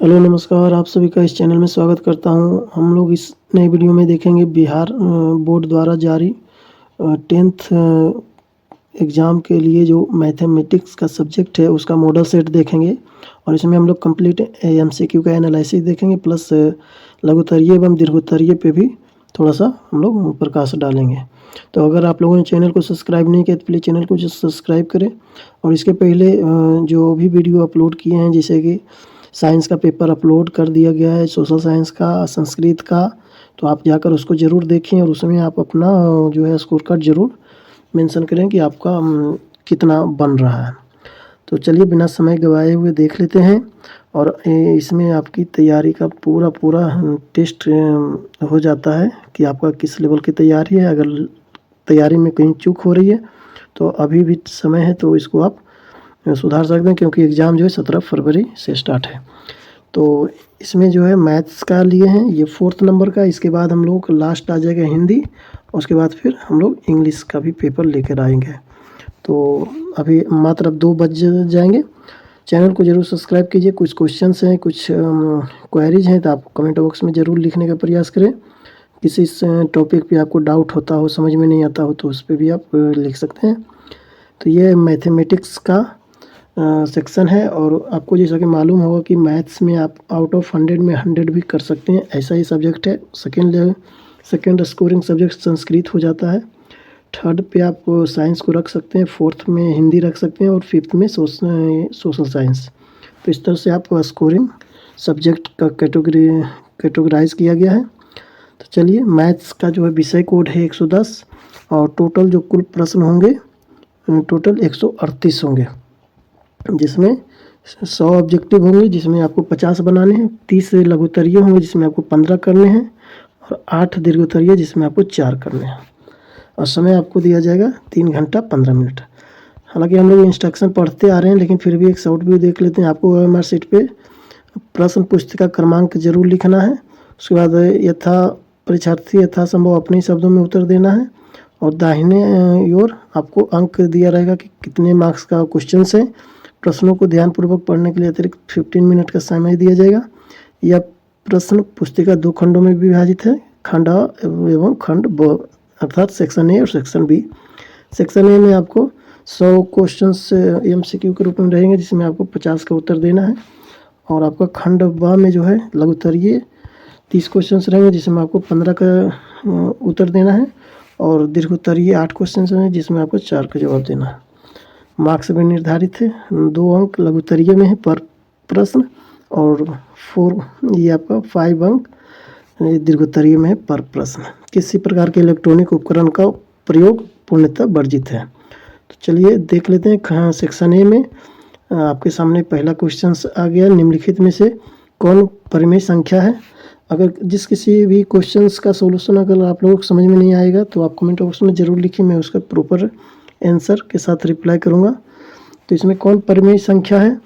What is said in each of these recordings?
Hello नमस्कार, आप सभी का इस चैनल में स्वागत करता हूं। हम लोग इस नए वीडियो में देखेंगे बिहार बोर्ड द्वारा जारी 10th एग्ज़ाम के लिए जो मैथमेटिक्स का सब्जेक्ट है उसका मॉडल सेट देखेंगे। और इसमें हम लोग कंप्लीट एमसीक्यू का एनालिसिस देखेंगे, प्लस लघुत्तरीय एवं दीर्घोत्तरीय पे भी थोड़ा सा हम लोग प्रकाश डालेंगे। तो अगर आप लोगों ने चैनल को सब्सक्राइब नहीं किया तो प्लीज़ चैनल को सब्सक्राइब करें। और इसके पहले जो भी वीडियो अपलोड किए हैं, जैसे कि साइंस का पेपर अपलोड कर दिया गया है, सोशल साइंस का, संस्कृत का, तो आप जाकर उसको ज़रूर देखें और उसमें आप अपना जो है स्कोर कार्ड ज़रूर मेंशन करें कि आपका कितना बन रहा है। तो चलिए बिना समय गवाए हुए देख लेते हैं। और इसमें आपकी तैयारी का पूरा टेस्ट हो जाता है कि आपका किस लेवल की तैयारी है। अगर तैयारी में कहीं चूक हो रही है तो अभी भी समय है, तो इसको आप सुधार सकते हैं, क्योंकि एग्ज़ाम जो है 17 फरवरी से स्टार्ट है। तो इसमें जो है मैथ्स का लिए हैं ये 4th नंबर का। इसके बाद हम लोग लास्ट आ जाएगा हिंदी, उसके बाद फिर हम लोग इंग्लिश का भी पेपर लेकर आएंगे। तो अभी मात्र अब 2 बज जाएंगे। चैनल को ज़रूर सब्सक्राइब कीजिए। कुछ क्वेश्चंस हैं, कुछ क्वेरीज हैं, तो आप कमेंट बॉक्स में ज़रूर लिखने का प्रयास करें। किसी टॉपिक पे आपको डाउट होता हो, समझ में नहीं आता हो, तो उस पर भी आप लिख सकते हैं। तो ये मैथमेटिक्स का सेक्शन है। और आपको जैसा कि मालूम होगा कि मैथ्स में आप आउट ऑफ 100 में 100 भी कर सकते हैं, ऐसा ही सब्जेक्ट है। सेकेंड स्कोरिंग सब्जेक्ट संस्कृत हो जाता है। थर्ड पे आप साइंस को रख सकते हैं, 4th में हिंदी रख सकते हैं और 5th में सोशल साइंस। तो इस तरह से आप स्कोरिंग सब्जेक्ट का कैटेगराइज किया गया है। तो चलिए, मैथ्स का जो है विषय कोड है 110 और टोटल जो कुल प्रश्न होंगे टोटल 138 होंगे, जिसमें 100 ऑब्जेक्टिव होंगे जिसमें आपको 50 बनाने हैं, 30 लघुत्तरीय होंगे जिसमें आपको 15 करने हैं और 8 दीर्घोत्तरीय जिसमें आपको 4 करने हैं। और समय आपको दिया जाएगा 3 घंटा 15 मिनट। हालांकि हम लोग इंस्ट्रक्शन पढ़ते आ रहे हैं, लेकिन फिर भी एक शॉर्ट व्यू देख लेते हैं। आपको OMR शीट पे प्रश्न पुस्तिका क्रमांक जरूर लिखना है। उसके बाद परीक्षार्थी यथासंभव अपने शब्दों में उत्तर देना है। और दाहिने ओर आपको अंक दिया रहेगा कि कितने मार्क्स का क्वेश्चन है। प्रश्नों को ध्यानपूर्वक पढ़ने के लिए अतिरिक्त 15 मिनट का समय दिया जाएगा। यह प्रश्न पुस्तिका 2 खंडों में विभाजित है, खंड अ एवं खंड ब, अर्थात सेक्शन ए और सेक्शन बी। सेक्शन ए में आपको 100 क्वेश्चंस MCQ के रूप में रहेंगे, जिसमें आपको 50 का उत्तर देना है। और आपका खंड ब में जो है लघुत्तरीय 30 क्वेश्चंस रहेंगे, जिसमें आपको 15 का उत्तर देना है। और दीर्घोत्तरीय 8 क्वेश्चन हैं, जिसमें आपको 4 का जवाब देना है। मार्क्स भी निर्धारित है, 2 अंक लघुत्तरीय में है पर प्रश्न और 5 अंक दीर्घोत्तरीय में है पर प्रश्न। किसी प्रकार के इलेक्ट्रॉनिक उपकरण का प्रयोग पूर्णतः वर्जित है। तो चलिए देख लेते हैं। सेक्शन ए में आपके सामने पहला क्वेश्चन आ गया, निम्नलिखित में से कौन परिमेय संख्या है। अगर किसी भी क्वेश्चंस का सोल्यूशन अगर आप लोगों को समझ में नहीं आएगा तो आप कमेंट बॉक्स में ज़रूर लिखिए, मैं उसका प्रॉपर आंसर के साथ रिप्लाई करूँगा। तो इसमें कौन परिमेय संख्या है,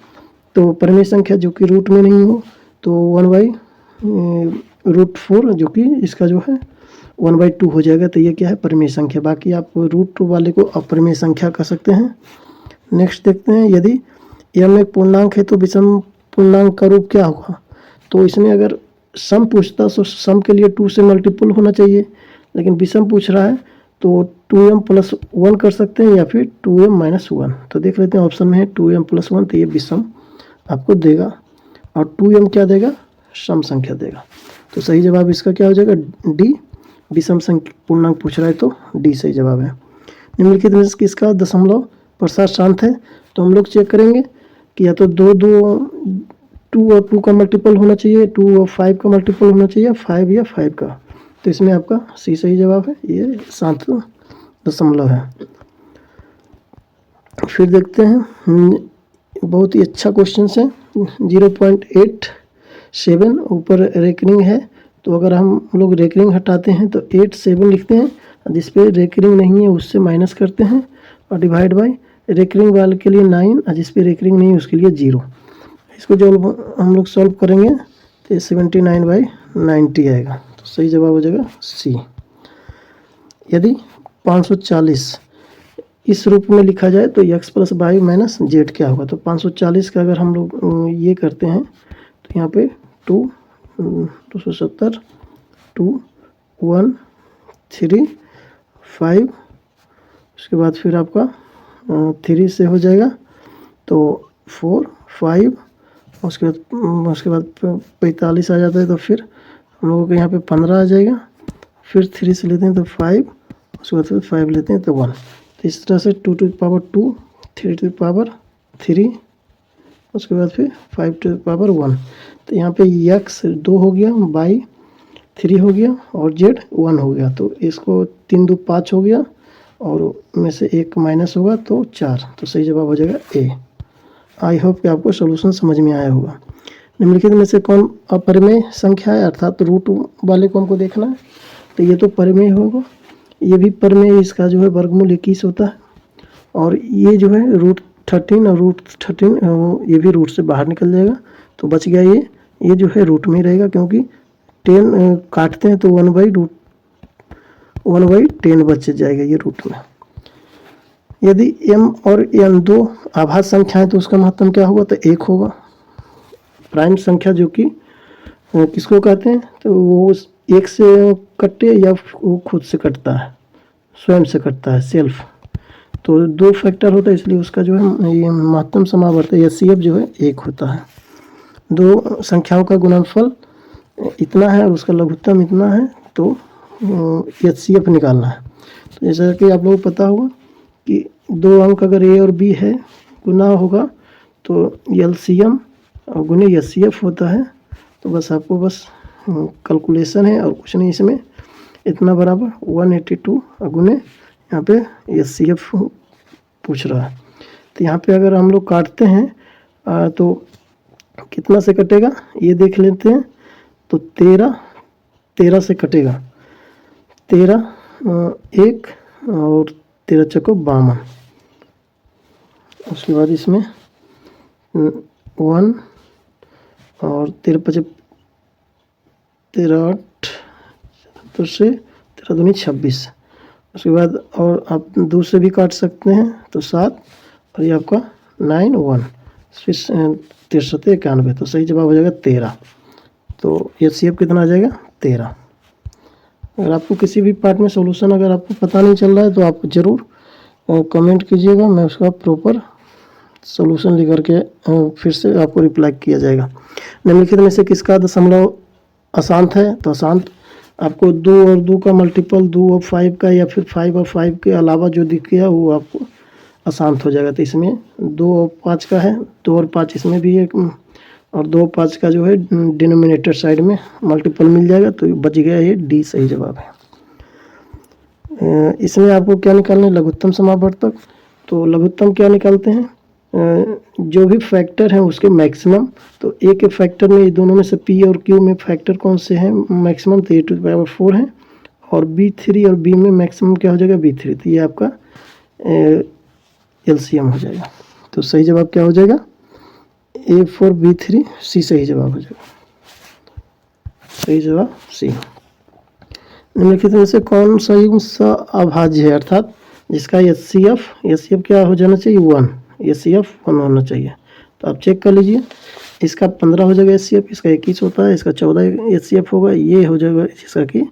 तो परिमेय संख्या जो कि रूट में नहीं हो तो 1/√4, जो कि इसका जो है 1/2 हो जाएगा। तो ये क्या है, परिमेय संख्या। बाकी आप रूट वाले को अपरिमेय संख्या कह सकते हैं। नेक्स्ट देखते हैं, यदि m एक पूर्णांक है तो विषम पूर्णांक का रूप क्या होगा। तो इसमें अगर सम पूछता तो सम के लिए 2 से मल्टीपल होना चाहिए, लेकिन विषम पूछ रहा है तो 2m + 1 कर सकते हैं या फिर 2m - 1। तो देख लेते हैं, ऑप्शन में है 2m + 1, तो ये विषम आपको देगा। और 2m क्या देगा, सम संख्या देगा। तो सही जवाब इसका क्या हो जाएगा, डी। विषम संख्या पूर्णांक पूछ रहा है तो डी सही जवाब है। निम्नलिखित में से किसका दशमलव प्रसार शांत है। तो हम लोग चेक करेंगे कि या तो 2 और 2 का मल्टीपल होना चाहिए, 2 और 5 का मल्टीपल होना चाहिए, 5 या 5 का। तो इसमें आपका सी सही जवाब है, ये 7 दशमलव है। फिर देखते हैं, बहुत ही अच्छा क्वेश्चन है। 0.87 ऊपर रेकरिंग है, तो अगर हम लोग रेकरिंग हटाते हैं तो 87 लिखते हैं, जिस पे रेकरिंग नहीं है उससे माइनस करते हैं और डिवाइड बाय रेकरिंग वाले के लिए 9 और जिस पे रेकरिंग नहीं है उसके लिए 0। इसको जो हम लोग सॉल्व करेंगे तो 79/90 आएगा। तो सही जवाब हो जाएगा सी। यदि 540 इस रूप में लिखा जाए तो x + y - z क्या होगा। तो 540 का अगर हम लोग ये करते हैं तो यहाँ पे 270 2 1 3 5, उसके बाद फिर आपका 3 से हो जाएगा तो 4 5, उसके बाद 45 आ जाता है तो फिर हम लोगों के यहाँ पे 15 आ जाएगा। फिर 3 से लेते हैं तो 5, उसके बाद फिर 5 लेते हैं तो 1। तो इस तरह से 2 to the power 2, 3 to the power 3, उसके बाद फिर 5 टू द पावर 1। तो यहाँ पे x 2 हो गया, y 3 हो गया और z 1 हो गया। तो इसको 3 2 5 हो गया और में से एक माइनस होगा तो 4। तो सही जवाब हो जाएगा ए। आई होप कि आपको सोल्यूशन समझ में आया होगा। निम्नलिखित में से कौन अपरिमेय संख्या है, अर्थात रूट वाले को हमको देखना है। तो ये तो परिमेय होगा, ये भी परिमेय, इसका जो है वर्गमूल 21 होता है। और ये जो है रूट 13 और रूट 13 ये भी रूट से बाहर निकल जाएगा तो बच गया ये जो है रूट में ही रहेगा, क्योंकि 10 काटते हैं तो 1/10 बच जाएगा ये रूट में। यदि m और n दो आभाज्य संख्याएं तो उसका महत्तम क्या होगा, तो 1 होगा। प्राइम संख्या जो कि किसको कहते हैं, तो वो 1 से कटे या वो खुद से कटता है, स्वयं से कटता है, सेल्फ। तो 2 फैक्टर होता है, इसलिए उसका जो है ये महत्तम समावर्त HCF जो है 1 होता है। 2 संख्याओं का गुणनफल इतना है और उसका लघुत्तम इतना है तो HCF निकालना है। तो जैसा कि आप लोगों को पता होगा कि 2 अंक अगर A और B है गुना होगा तो LCM और गुने HCF होता है। तो बस आपको कैलकुलेशन है और कुछ नहीं, इसमें इतना बराबर 182 और गुने यहाँ पे HCF पूछ रहा है। तो यहाँ पे अगर हम लोग काटते हैं तो कितना से कटेगा ये देख लेते हैं। तो 13 से कटेगा, 13 1 और 13 चौको 52। उसके बाद इसमें 1 और 13 5 13 8 तो से 13 दूनी 26। उसके बाद और आप 2 से भी काट सकते हैं तो 7 और ये आपका 9 1 फिर 63 91। तो सही जवाब हो जाएगा 13। तो HCF कितना आ जाएगा 13। अगर आपको किसी भी पार्ट में सॉल्यूशन अगर आपको पता नहीं चल रहा है तो आप ज़रूर कमेंट कीजिएगा, मैं उसका प्रॉपर सॉल्यूशन लेकर के फिर से आपको रिप्लाई किया जाएगा। निम्नलिखित में से किसका दशमलव अशांत है, तो अशांत आपको 2 और 2 का मल्टीपल 2 और 5 का या फिर 5 और 5 के अलावा जो दिख गया वो आपको अशांत हो जाएगा। तो इसमें 2 और 5 का है, 2 और 5 इसमें भी है और 2 और 5 का जो है डिनोमिनेटर साइड में मल्टीपल मिल जाएगा तो बच गया ये डी सही जवाब है। इसमें आपको क्या निकालना है, लघुत्तम समावर्तक। तो लघुत्तम क्या निकालते हैं, जो भी फैक्टर हैं उसके मैक्सिमम। तो ए के फैक्टर में दोनों में से पी और क्यू में फैक्टर कौन से हैं मैक्सिमम, तो a⁴ है और b3 और बी में मैक्सिमम क्या हो जाएगा b3। तो ये आपका LCM हो जाएगा। तो सही जवाब क्या हो जाएगा A4 B3 C सही जवाब हो जाएगा। सही जवाब C। निम्नलिखित में से कौन सा युग्म अभाज्य है, अर्थात जिसका HCF क्या हो जाना चाहिए 1, HCF 1 होना चाहिए। तो आप चेक कर लीजिए, इसका 15 हो जाएगा HCF, इसका 21 होता है, इसका 14 HCF होगा, ये हो जाएगा जिसका कि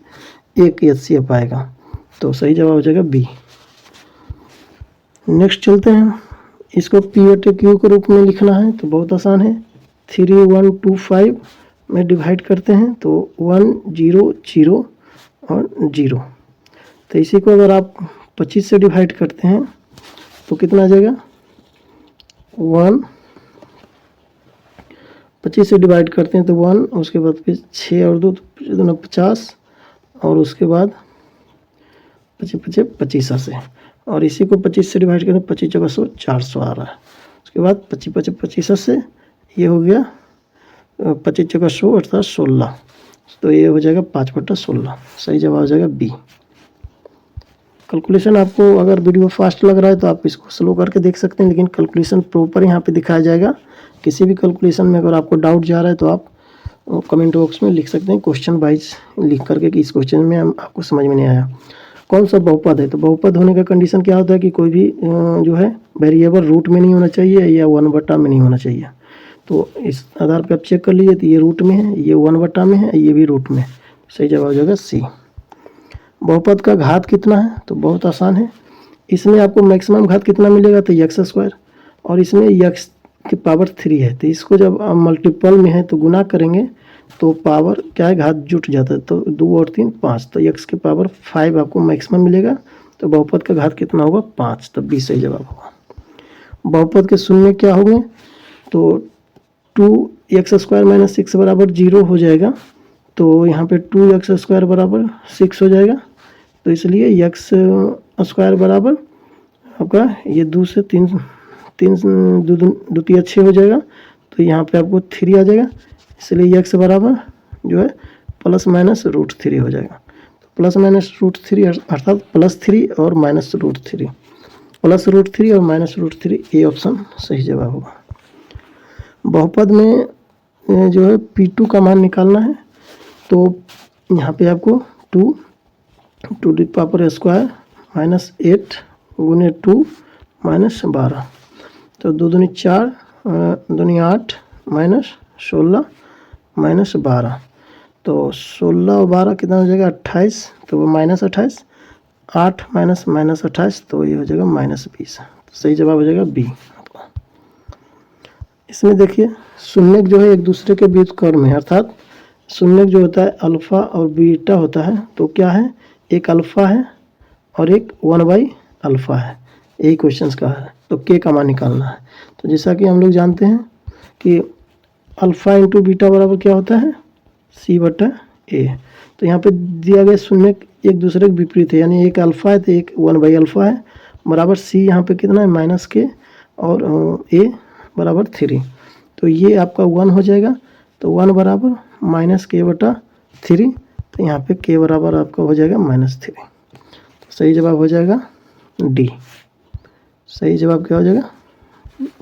1 HCF आएगा। तो सही जवाब हो जाएगा B। नेक्स्ट चलते हैं, इसको P/Q के रूप में लिखना है तो बहुत आसान है। 3 1 2 5 में डिवाइड करते हैं तो 1 0 0 और 0। तो इसी को अगर आप 25 से डिवाइड करते हैं तो कितना आ जाएगा 1, 25 से डिवाइड करते हैं तो 1, उसके बाद फिर 6 और 2 तो 50 और उसके बाद 25 से, और इसी को 25 से डिवाइड करते हैं 25 जगह 100 400 आ रहा है। उसके बाद 25 से ये हो गया 25 जगह 100 अर्थात 16। तो ये हो जाएगा 5/16। सही जवाब हो जाएगा B। कैलकुलेशन आपको अगर वीडियो फास्ट लग रहा है तो आप इसको स्लो करके देख सकते हैं, लेकिन कैलकुलेशन प्रॉपर यहाँ पे दिखाया जाएगा। किसी भी कैलकुलेशन में अगर आपको डाउट जा रहा है तो आप कमेंट बॉक्स में लिख सकते हैं क्वेश्चन वाइज लिख करके कि इस क्वेश्चन में आपको समझ में नहीं आया। कौन सा बहुपद है, तो बहुपद होने का कंडीशन क्या होता है कि कोई भी जो है वेरिएबल रूट में नहीं होना चाहिए या 1/में नहीं होना चाहिए। तो इस आधार पे आप चेक कर लीजिए। तो ये रूट में है, ये 1/, में है, ये भी रूट में है। सही जवाब हो जाएगा सी। बहुपद का घात कितना है? तो बहुत आसान है। इसमें आपको मैक्सिमम घात कितना मिलेगा? तो x², और इसमें x की पावर 3 है। तो इसको जब मल्टीपल में है तो गुना करेंगे तो पावर क्या है, घात जुट जाता है। तो 2 और 3 5, तो x की पावर 5 आपको मैक्सिमम मिलेगा। तो बहुपद का घात कितना होगा? 5। तब भी सही जवाब होगा। बहुपद के शून्य क्या होंगे? तो 2x² - 6 बराबर 0 हो जाएगा। तो यहाँ पे 2x² बराबर 6 हो जाएगा। तो इसलिए x² बराबर आपका ये 2 से 3 द्वितीय 6 हो जाएगा। तो यहाँ पे आपको 3 आ जाएगा। इसलिए x बराबर जो है +-√3 हो जाएगा। तो +-√3 अर्थात +3 और -√3, +√3 और -√3, ये ऑप्शन सही जवाब होगा। बहुपद में जो है P2 का मान निकालना है। तो यहाँ पे आपको 2 टू द पावर स्क्वायर -8 गुने 2 -12, तो 2 दूनी 4, 2 दूनी 8 -16 -12, तो 16 और 12 कितना हो जाएगा? 28, तो वो -28, 8 -28, तो ये हो जाएगा -20। तो सही जवाब हो जाएगा बी। इसमें देखिए शून्य जो है एक दूसरे के व्युत्क्रम है, अर्थात शून्य जो होता है अल्फ़ा और बीटा होता है। तो क्या है, एक अल्फ़ा है और एक 1/α है। यही क्वेश्चन का है। तो के का मान निकालना है। तो जैसा कि हम लोग जानते हैं कि अल्फ़ा इंटू बीटा बराबर क्या होता है? C/A। तो यहाँ पे दिया गया शून्य एक दूसरे के विपरीत है, यानी एक अल्फ़ा है तो एक 1/α है, बराबर C यहाँ पे कितना है? -K, और A बराबर 3। तो ये आपका 1 हो जाएगा। तो 1 बराबर -K/3। तो यहाँ पे K बराबर आपका हो जाएगा -3। तो सही जवाब हो जाएगा डी। सही जवाब क्या हो जाएगा?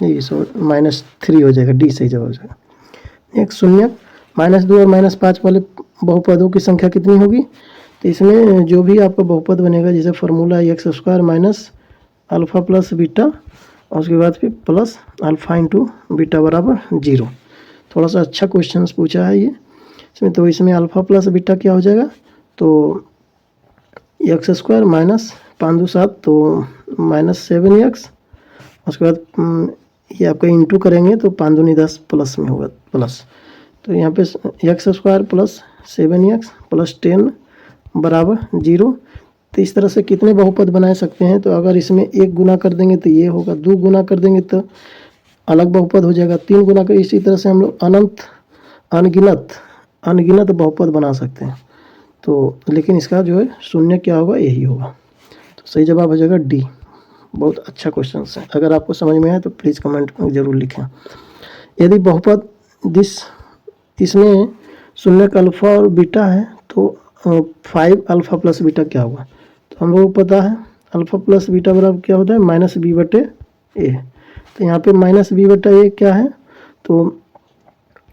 ये -3 हो जाएगा, डी सही जवाब हो जाएगा। नेक्स्ट शून्य -2 और -5 वाले बहुपदों की संख्या कितनी होगी? तो इसमें जो भी आपका बहुपद बनेगा, जैसे formula x² - alpha plus beta, और उसके बाद फिर प्लस अल्फ़ा इंटू बीटा बराबर 0। थोड़ा सा अच्छा क्वेश्चन पूछा है ये इसमें। तो इसमें अल्फ़ा प्लस बीटा क्या हो जाएगा? तो x² -5 2 7, तो -7x, उसके बाद ये आपका इंटू करेंगे तो 5 दूनी 10 प्लस में होगा प्लस। तो यहाँ पे x² + 7x + 10 बराबर 0। तो इस तरह से कितने बहुपद बना सकते हैं? तो अगर इसमें 1 गुना कर देंगे तो ये होगा, 2 गुना कर देंगे तो अलग बहुपद हो जाएगा, 3 गुना कर, इसी तरह से हम लोग अनगिनत बहुपद बना सकते हैं। तो लेकिन इसका जो है शून्य क्या होगा? यही होगा। तो सही जवाब हो जाएगा डी। बहुत अच्छा क्वेश्चन है। अगर आपको समझ में आए तो प्लीज़ कमेंट में ज़रूर लिखें। यदि बहुपद इसमें शून्य का अल्फ़ा और बीटा है तो 5 अल्फ़ा प्लस बीटा क्या होगा? तो हम लोगों को पता है अल्फ़ा प्लस बीटा बराबर क्या होता है? -b/a। तो यहाँ पे -b/a क्या है? तो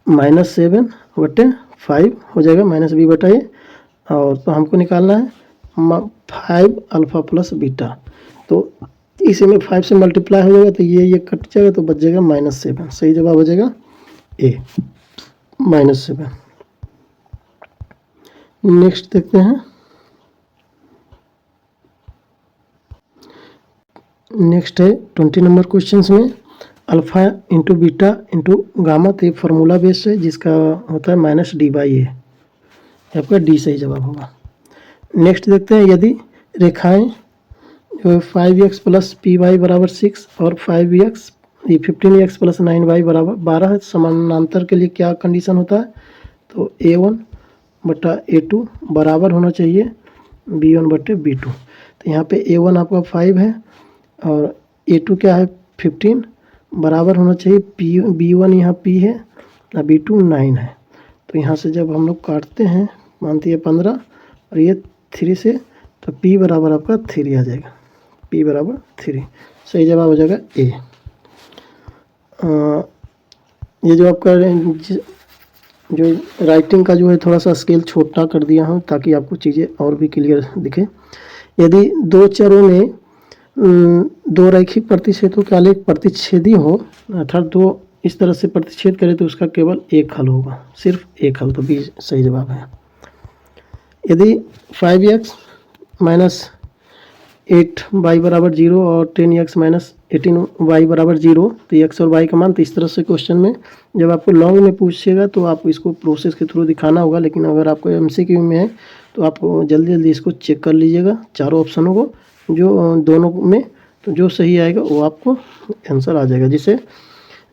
-7/5 हो जाएगा -b/a। और तो हमको निकालना है 5 अल्फ़ा प्लस बीटा। तो इसी में 5 से मल्टीप्लाई हो जाएगा तो ये कट जाएगा, तो बच जाएगा -7। सही जवाब हो जाएगा ए, -7। नेक्स्ट देखते हैं। नेक्स्ट है 20 नंबर क्वेश्चन में alpha into beta into gamma. तो ये फार्मूला बेस्ड है जिसका होता है -d/a। आपका डी सही जवाब होगा। नेक्स्ट देखते हैं, यदि रेखाएं 5x + py बराबर 6 और 15x + 9y बराबर 12 है, समानांतर के लिए क्या कंडीशन होता है? तो a1/a2 बराबर होना चाहिए b1/b2। तो यहाँ पे a1 आपका 5 है और a2 क्या है? 15 बराबर होना चाहिए b1 यहाँ p है और b2 9 है। तो यहाँ से जब हम लोग काटते हैं, मानती है 15 और ये 3 से, तो p बराबर आपका 3 आ जाएगा, p बराबर 3। सही जवाब हो जाएगा ए। ये जो आपका जो राइटिंग का जो है थोड़ा सा स्केल छोटा कर दिया हूँ ताकि आपको चीज़ें और भी क्लियर दिखे। यदि दो चरों में 2 रैखिक प्रतिच्छेदों के आलेख प्रतिच्छेदी हो, अर्थात 2 इस तरह से प्रतिच्छेद करें तो उसका केवल एक हल होगा, सिर्फ एक हल, तो बी सही जवाब है। यदि 5x माइनस 8y बराबर 0 और 10x माइनस 18y बराबर 0, तो x और y का मान, तो इस तरह से क्वेश्चन में जब आपको लॉन्ग में पूछेगा तो आप इसको प्रोसेस के थ्रू दिखाना होगा, लेकिन अगर आपको MCQ में है तो आप जल्दी जल्दी इसको चेक कर लीजिएगा चारों ऑप्शनों को, जो दोनों में, तो जो सही आएगा वो आपको आंसर आ जाएगा। जिसे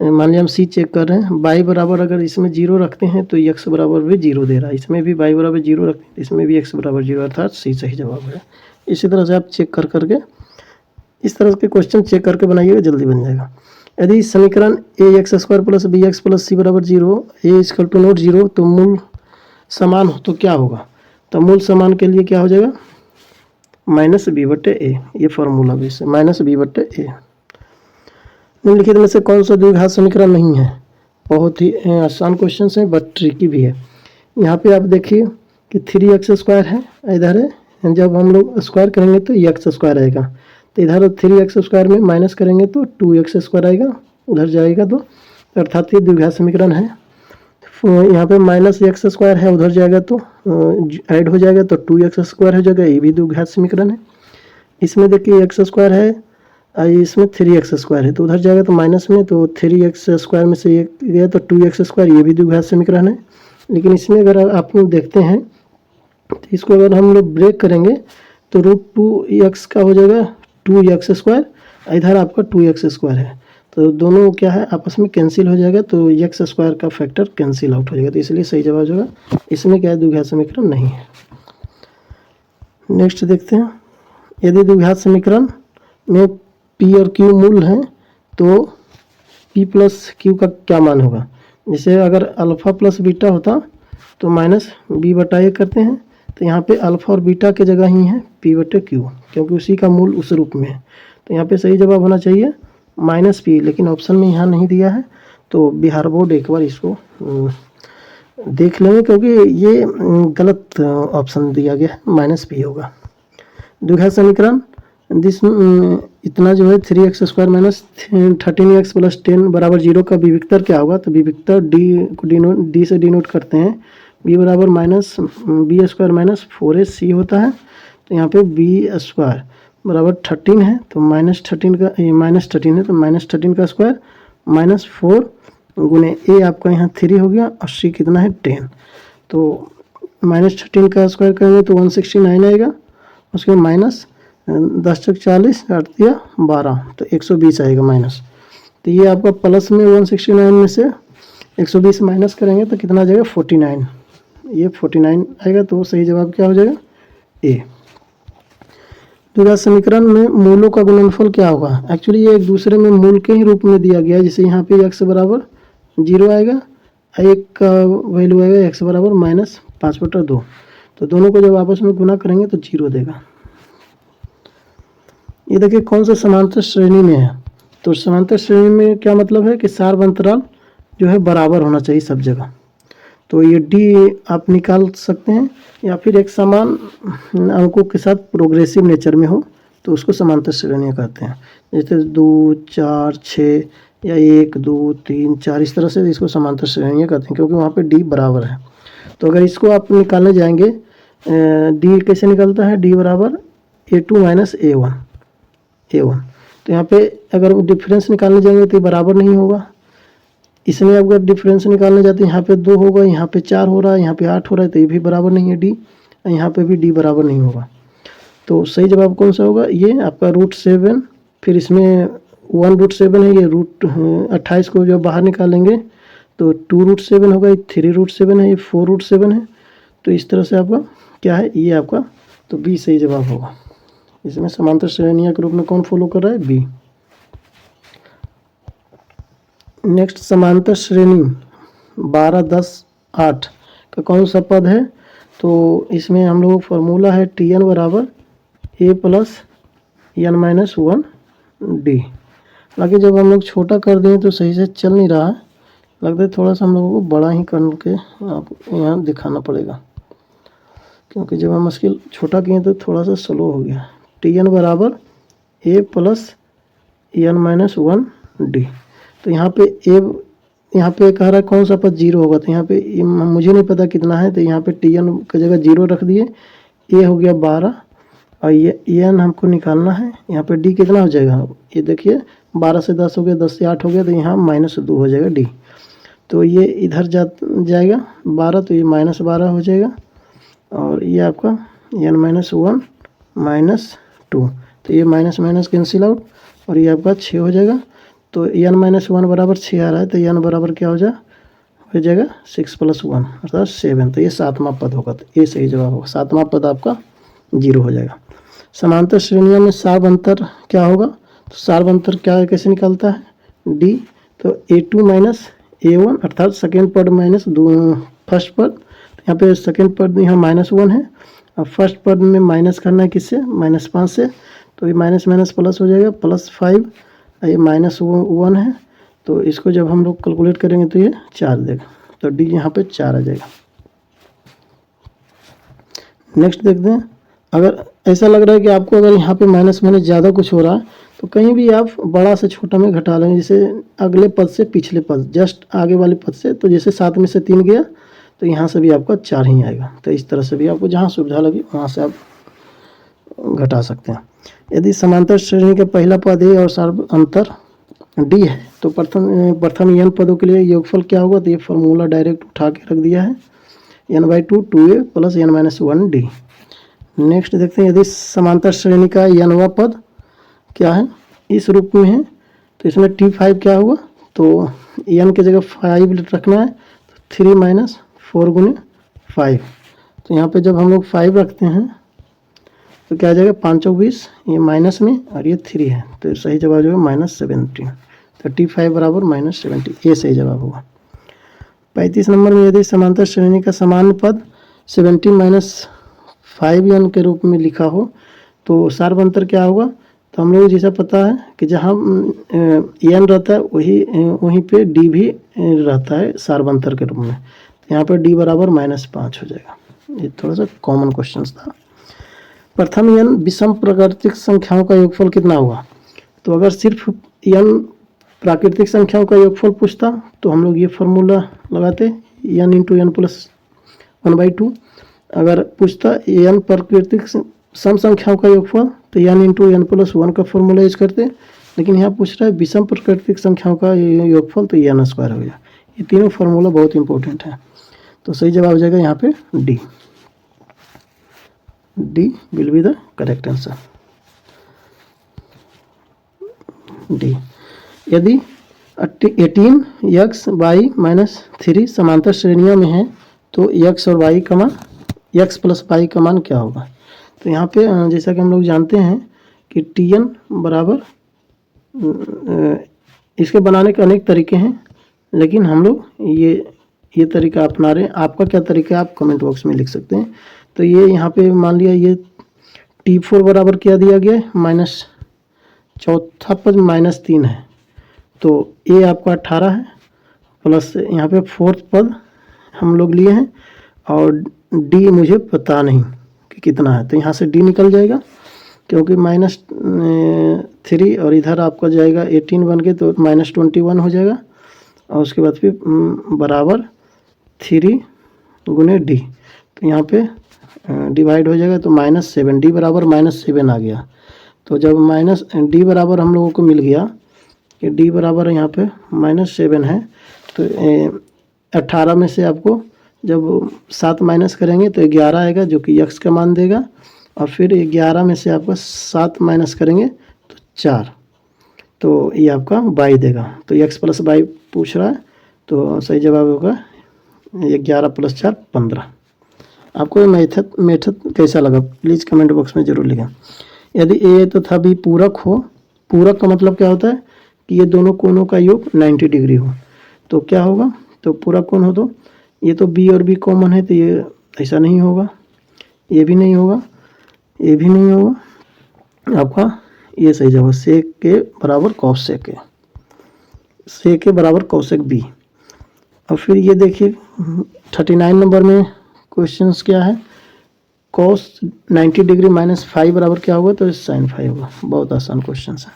मान लिया हम C चेक कर रहे हैं, y बराबर अगर इसमें 0 रखते हैं तो x बराबर भी 0 दे रहा है, इसमें भी y बराबर 0 रखते हैं, इसमें भी x बराबर 0, अर्थात C सही जवाब है। इसी तरह से आप चेक कर करके, इस तरह के क्वेश्चन चेक करके बनाइएगा, जल्दी बन जाएगा। यदि समीकरण ax² plus bx plus c बराबर 0, a इक्वल टू नॉट 0, तो मूल समान हो तो क्या होगा? तो मूल समान के लिए क्या हो जाएगा? -b/a, ये फॉर्मूला भी है, -b/a। निम्नलिखित में से कौन सा द्विघात समीकरण नहीं है? बहुत ही आसान क्वेश्चन है बट ट्रिकी भी है। यहाँ पे आप देखिए कि 3x² है, इधर है, जब हम लोग स्क्वायर करेंगे तो x² आएगा, तो इधर 3x² में माइनस करेंगे तो 2x² आएगा, उधर जाएगा तो अर्थात ये द्विघात समीकरण है। यहाँ पे -x² है, उधर जाएगा तो ऐड हो जाएगा तो 2x² हो जाएगा, ये भी द्विघात समीकरण है। इसमें देखिए x² है, इसमें 3x² है, तो उधर जाएगा तो माइनस में, तो 3x² में से एक गया तो 2x², ये भी द्विघात समीकरण है। लेकिन इसमें अगर आप लोग देखते हैं तो इसको अगर हम लोग ब्रेक करेंगे तो √2x का हो जाएगा 2x², इधर आपका 2x² है, तो दोनों क्या है आपस में कैंसिल हो जाएगा, तो x² का फैक्टर कैंसिल आउट हो जाएगा, तो इसलिए सही जवाब होगा इसमें क्या है, द्विघात समीकरण नहीं है। नेक्स्ट देखते हैं, यदि द्विघात समीकरण में p और q मूल हैं तो p प्लस q का क्या मान होगा? जैसे अगर अल्फ़ा प्लस बीटा होता तो -b/a करते हैं, तो यहाँ पे अल्फ़ा और बीटा के जगह ही है p/q, क्योंकि उसी का मूल उस रूप में है, तो यहाँ पे सही जवाब होना चाहिए -p, लेकिन ऑप्शन में यहाँ नहीं दिया है, तो बिहार बोर्ड एक बार इसको देख लेंगे, क्योंकि ये गलत ऑप्शन दिया गया है, -p होगा। द्विघात समीकरण इतना जो है 3x² माइनस 13x प्लस 10 बराबर 0 का विविक्तर क्या होगा? तो विविक्तर d से डिनोट करते हैं, b बराबर -b² माइनस 4ac होता है, तो यहाँ पे b² बराबर 13 है, तो -13 का -13 है, तो -13 का स्क्वायर -4 गुने a आपका यहाँ 3 हो गया, और c कितना है 10, तो -13 का स्क्वायर करेंगे तो 169 आएगा, उसके माइनस 10 × 40 या 12, तो 120 आएगा माइनस, तो ये आपका प्लस में 169 में से 120 माइनस करेंगे तो कितना आ जाएगा 49, ये 49 आएगा, तो सही जवाब क्या हो जाएगा ए। द्विघात समीकरण में मूलों का गुणनफल क्या होगा? एक्चुअली ये एक दूसरे में मूल के ही रूप में दिया गया है, जैसे यहाँ पे x बराबर 0 आएगा, एक का वैल्यू आएगा x बराबर -5/2, तो दोनों को जब आपस में गुना करेंगे तो 0 देगा। ये देखिए कौन सा समांतर श्रेणी में है, तो समांतर श्रेणी में क्या मतलब है कि सार्व अंतराल जो है बराबर होना चाहिए सब जगह, तो ये d आप निकाल सकते हैं, या फिर एक समान अंकों के साथ प्रोग्रेसिव नेचर में हो तो उसको समांतर श्रेणियाँ कहते हैं, जैसे 2, 4, 6 या 1, 2, 3, 4, इस तरह से इसको समांतर श्रेणियाँ कहते हैं, क्योंकि वहाँ पे d बराबर है। तो अगर इसको आप निकालने जाएंगे, d कैसे निकलता है? d बराबर a2 माइनस a1, तो यहाँ पे अगर डिफरेंस निकालने जाएंगे तो ये बराबर नहीं होगा, इसमें अगर डिफरेंस निकालने जाते हैं यहाँ पे 2 होगा, यहाँ पे 4 हो रहा है, यहाँ पे 8 हो रहा है, तो ये भी बराबर नहीं है d, यहाँ पे भी d बराबर नहीं होगा, तो सही जवाब कौन सा होगा? ये आपका √7, फिर इसमें 1√7 है, ये √28 को जब बाहर निकालेंगे तो 2√7 होगा, ये 3√7 है, ये 4√7 है, तो इस तरह से आपका क्या है, ये आपका, तो बी सही जवाब होगा। इसमें समांतर श्रेणियाँ के रूप में कौन फॉलो कर रहा है? बी। नेक्स्ट, समांतर श्रेणी 12, 10, 8 का कौन सा पद है? तो इसमें हम लोग फॉर्मूला है Tn बराबर a प्लस n - 1d। हालांकि जब हम लोग छोटा कर दें तो सही से चल नहीं रहा है, लगता है थोड़ा सा हम लोगों को बड़ा ही करके आप यहाँ दिखाना पड़ेगा, क्योंकि जब हम स्केल छोटा किए तो थोड़ा सा स्लो हो गया। Tn बराबर a प्लस n - 1d, तो यहाँ पे a यहाँ पे कह रहा है कौन सा पद 0 होगा, तो यहाँ पे मुझे नहीं पता कितना है, तो यहाँ पे Tn की जगह 0 रख दिए। ये हो गया 12 और ये n हमको निकालना है। यहाँ पे d कितना हो जाएगा, ये देखिए 12 से 10 हो गया, 10 से 8 हो गया, तो यहाँ -2 हो जाएगा d। तो ये इधर जाएगा 12, तो ये -12 हो जाएगा और ये आपका n -1 -2, तो ये माइनस माइनस कैंसिल आउट और ये आपका 6 हो जाएगा। तो n -1 बराबर 6 आ रहा है, तो n बराबर क्या हो जाएगा 6 + 1 अर्थात 7। तो ये 7वां पद होगा, तो ये सही जवाब होगा। 7वां पद आपका 0 हो जाएगा। समांतर श्रेणियों में सार्व अंतर क्या होगा, तो सार्व अंतर क्या कैसे निकलता है d, तो a2 - a1 अर्थात सेकेंड पद माइनस फर्स्ट पद। तो यहाँ पे सेकेंड पद यहाँ -1 है और फर्स्ट पद में माइनस करना है किससे, -5 से, तो ये माइनस माइनस प्लस हो जाएगा +5, ये -1 है, तो इसको जब हम लोग कैलकुलेट करेंगे तो ये 4 देगा, तो डी यहाँ पे 4 आ जाएगा। नेक्स्ट देखते हैं, अगर ऐसा लग रहा है कि आपको अगर यहाँ पे माइनस माइनस ज़्यादा कुछ हो रहा है तो कहीं भी आप बड़ा से छोटा में घटा लेंगे, जैसे अगले पद से पिछले पद, जस्ट आगे वाले पद से, तो जैसे 7 में से 3 गया तो यहाँ से भी आपका 4 ही आएगा। तो इस तरह से भी आपको जहाँ सुविधा लगी वहाँ से आप घटा सकते हैं। यदि समांतर श्रेणी का पहला पद ए और सार्व अंतर डी है तो प्रथम n पदों के लिए योगफल क्या होगा, तो ये फॉर्मूला डायरेक्ट उठा के रख दिया है, n/2 2a + n - 1 d। Next देखते हैं, यदि समांतर श्रेणी का nवां पद क्या है, इस रूप में है, तो इसमें t5 क्या होगा, तो n की जगह 5 रखना है, तो 3 - 4 × 5। तो यहाँ पे जब हम लोग 5 रखते हैं तो क्या आ जाएगा 5 × 20, ये माइनस में और ये 3 है, तो सही जवाब जो है -17। तो t5 बराबर -70, ये सही जवाब होगा। 35 नंबर में, यदि समांतर श्रेणी का सामान्य पद 17 - 5n के रूप में लिखा हो तो सार्व अंतर क्या होगा, तो हम लोग जैसा पता है कि जहाँ n रहता है वहीं पे d भी रहता है सार्व अंतर के रूप में, तो यहाँ पर d बराबर -5 हो जाएगा। ये थोड़ा सा कॉमन क्वेश्चन था। प्रथम n विषम प्राकृतिक संख्याओं का योगफल कितना होगा, तो अगर सिर्फ n प्राकृतिक संख्याओं का योगफल पूछता तो हम लोग ये फॉर्मूला लगाते n × n + 1/2। अगर पूछता n प्राकृतिक सम संख्याओं का योगफल तो n × n + 1 का फॉर्मूला यूज करते, लेकिन यहाँ पूछ रहा है विषम प्राकृतिक संख्याओं का योगफल, तो n² हो गया। ये तीनों फार्मूला बहुत इंपॉर्टेंट है, तो सही जवाब हो जाएगा यहाँ पे D. D will be the correct answer, D. यदि 18x y - 3 समांतर श्रेणियों में है तो x और y का मान x + y का मान क्या होगा, तो यहाँ पे जैसा कि हम लोग जानते हैं कि Tn बराबर, इसके बनाने के अनेक तरीके हैं, लेकिन हम लोग ये तरीका अपना रहे हैं। आपका क्या तरीका है आप कमेंट बॉक्स में लिख सकते हैं। तो ये यहाँ पे मान लिया ये t4 बराबर क्या दिया गया है, माइनस चौथा पद -3 है, तो a आपका 18 है, प्लस यहाँ पे फोर्थ पद हम लोग लिए हैं और d मुझे पता नहीं कि कितना है, तो यहाँ से d निकल जाएगा क्योंकि -3 और इधर आपका जाएगा 18 बन के, तो -21 हो जाएगा और उसके बाद फिर बराबर 3 × d, तो यहाँ पे डिवाइड हो जाएगा, तो -7, d बराबर -7 आ गया। तो जब -d बराबर हम लोगों को मिल गया कि d बराबर यहाँ पे -7 है, तो 18 में से आपको जब 7 माइनस करेंगे तो 11 आएगा जो कि x का मान देगा, और फिर 11 में से आपका 7 माइनस करेंगे तो 4, तो ये आपका y देगा। तो x + y पूछ रहा है, तो सही जवाब होगा 11 + 4 15। आपको ये मेथड कैसा लगा प्लीज़ कमेंट बॉक्स में ज़रूर लिखें। यदि a तथा b पूरक हो, पूरक का मतलब क्या होता है कि ये दोनों कोणों का योग 90 डिग्री हो, तो क्या होगा, तो पूरक कोण हो, तो ये तो b और b कॉमन है, तो ये ऐसा नहीं होगा, ये भी नहीं होगा, ये भी नहीं होगा, आपका ये सही जवाब सेक के बराबर कौशिक है, सेक के बराबर कौशिक b। और फिर ये देखिए 39 नंबर में क्वेश्चंस क्या है, cos 90 डिग्री -5 बराबर क्या होगा, तो sin 5 होगा। बहुत आसान क्वेश्चन है।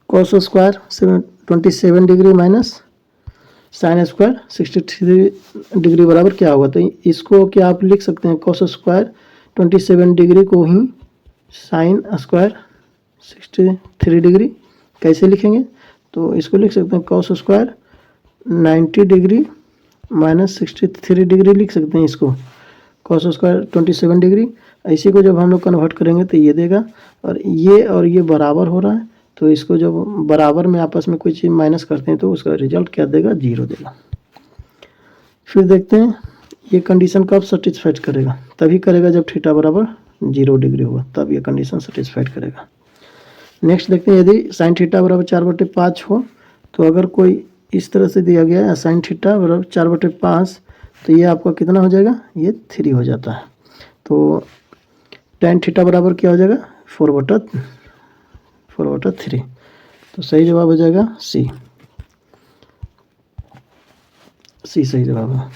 cos² 27 degree sine square 63 degree बराबर क्या होगा, तो इसको क्या आप लिख सकते हैं कॉस स्क्वायर 27 डिग्री को ही साइन स्क्वायर 63 डिग्री। कैसे लिखेंगे, तो इसको लिख सकते हैं cos square 90 degree minus 63 degree लिख सकते हैं इसको, कॉस स्क्वायर 27 डिग्री। इसी को जब हम लोग कन्वर्ट करेंगे तो ये देगा, और ये बराबर हो रहा है, तो इसको जब बराबर में आपस में कोई चीज़ माइनस करते हैं तो उसका रिजल्ट क्या देगा, 0 देगा। फिर देखते हैं ये कंडीशन कब सेटिस्फाइड करेगा, तभी करेगा जब थीटा बराबर 0 डिग्री होगा, तब ये कंडीशन सेटिस्फाइड करेगा। नेक्स्ट देखते हैं यदि साइन थीटा बराबर 4/5 हो, तो अगर कोई इस तरह से दिया गया है साइन थीटा बराबर 4/5, तो ये आपका कितना हो जाएगा, ये 3 हो जाता है। तो tan थीटा बराबर क्या हो जाएगा, 4/3। तो सही जवाब हो जाएगा सी सही जवाब है।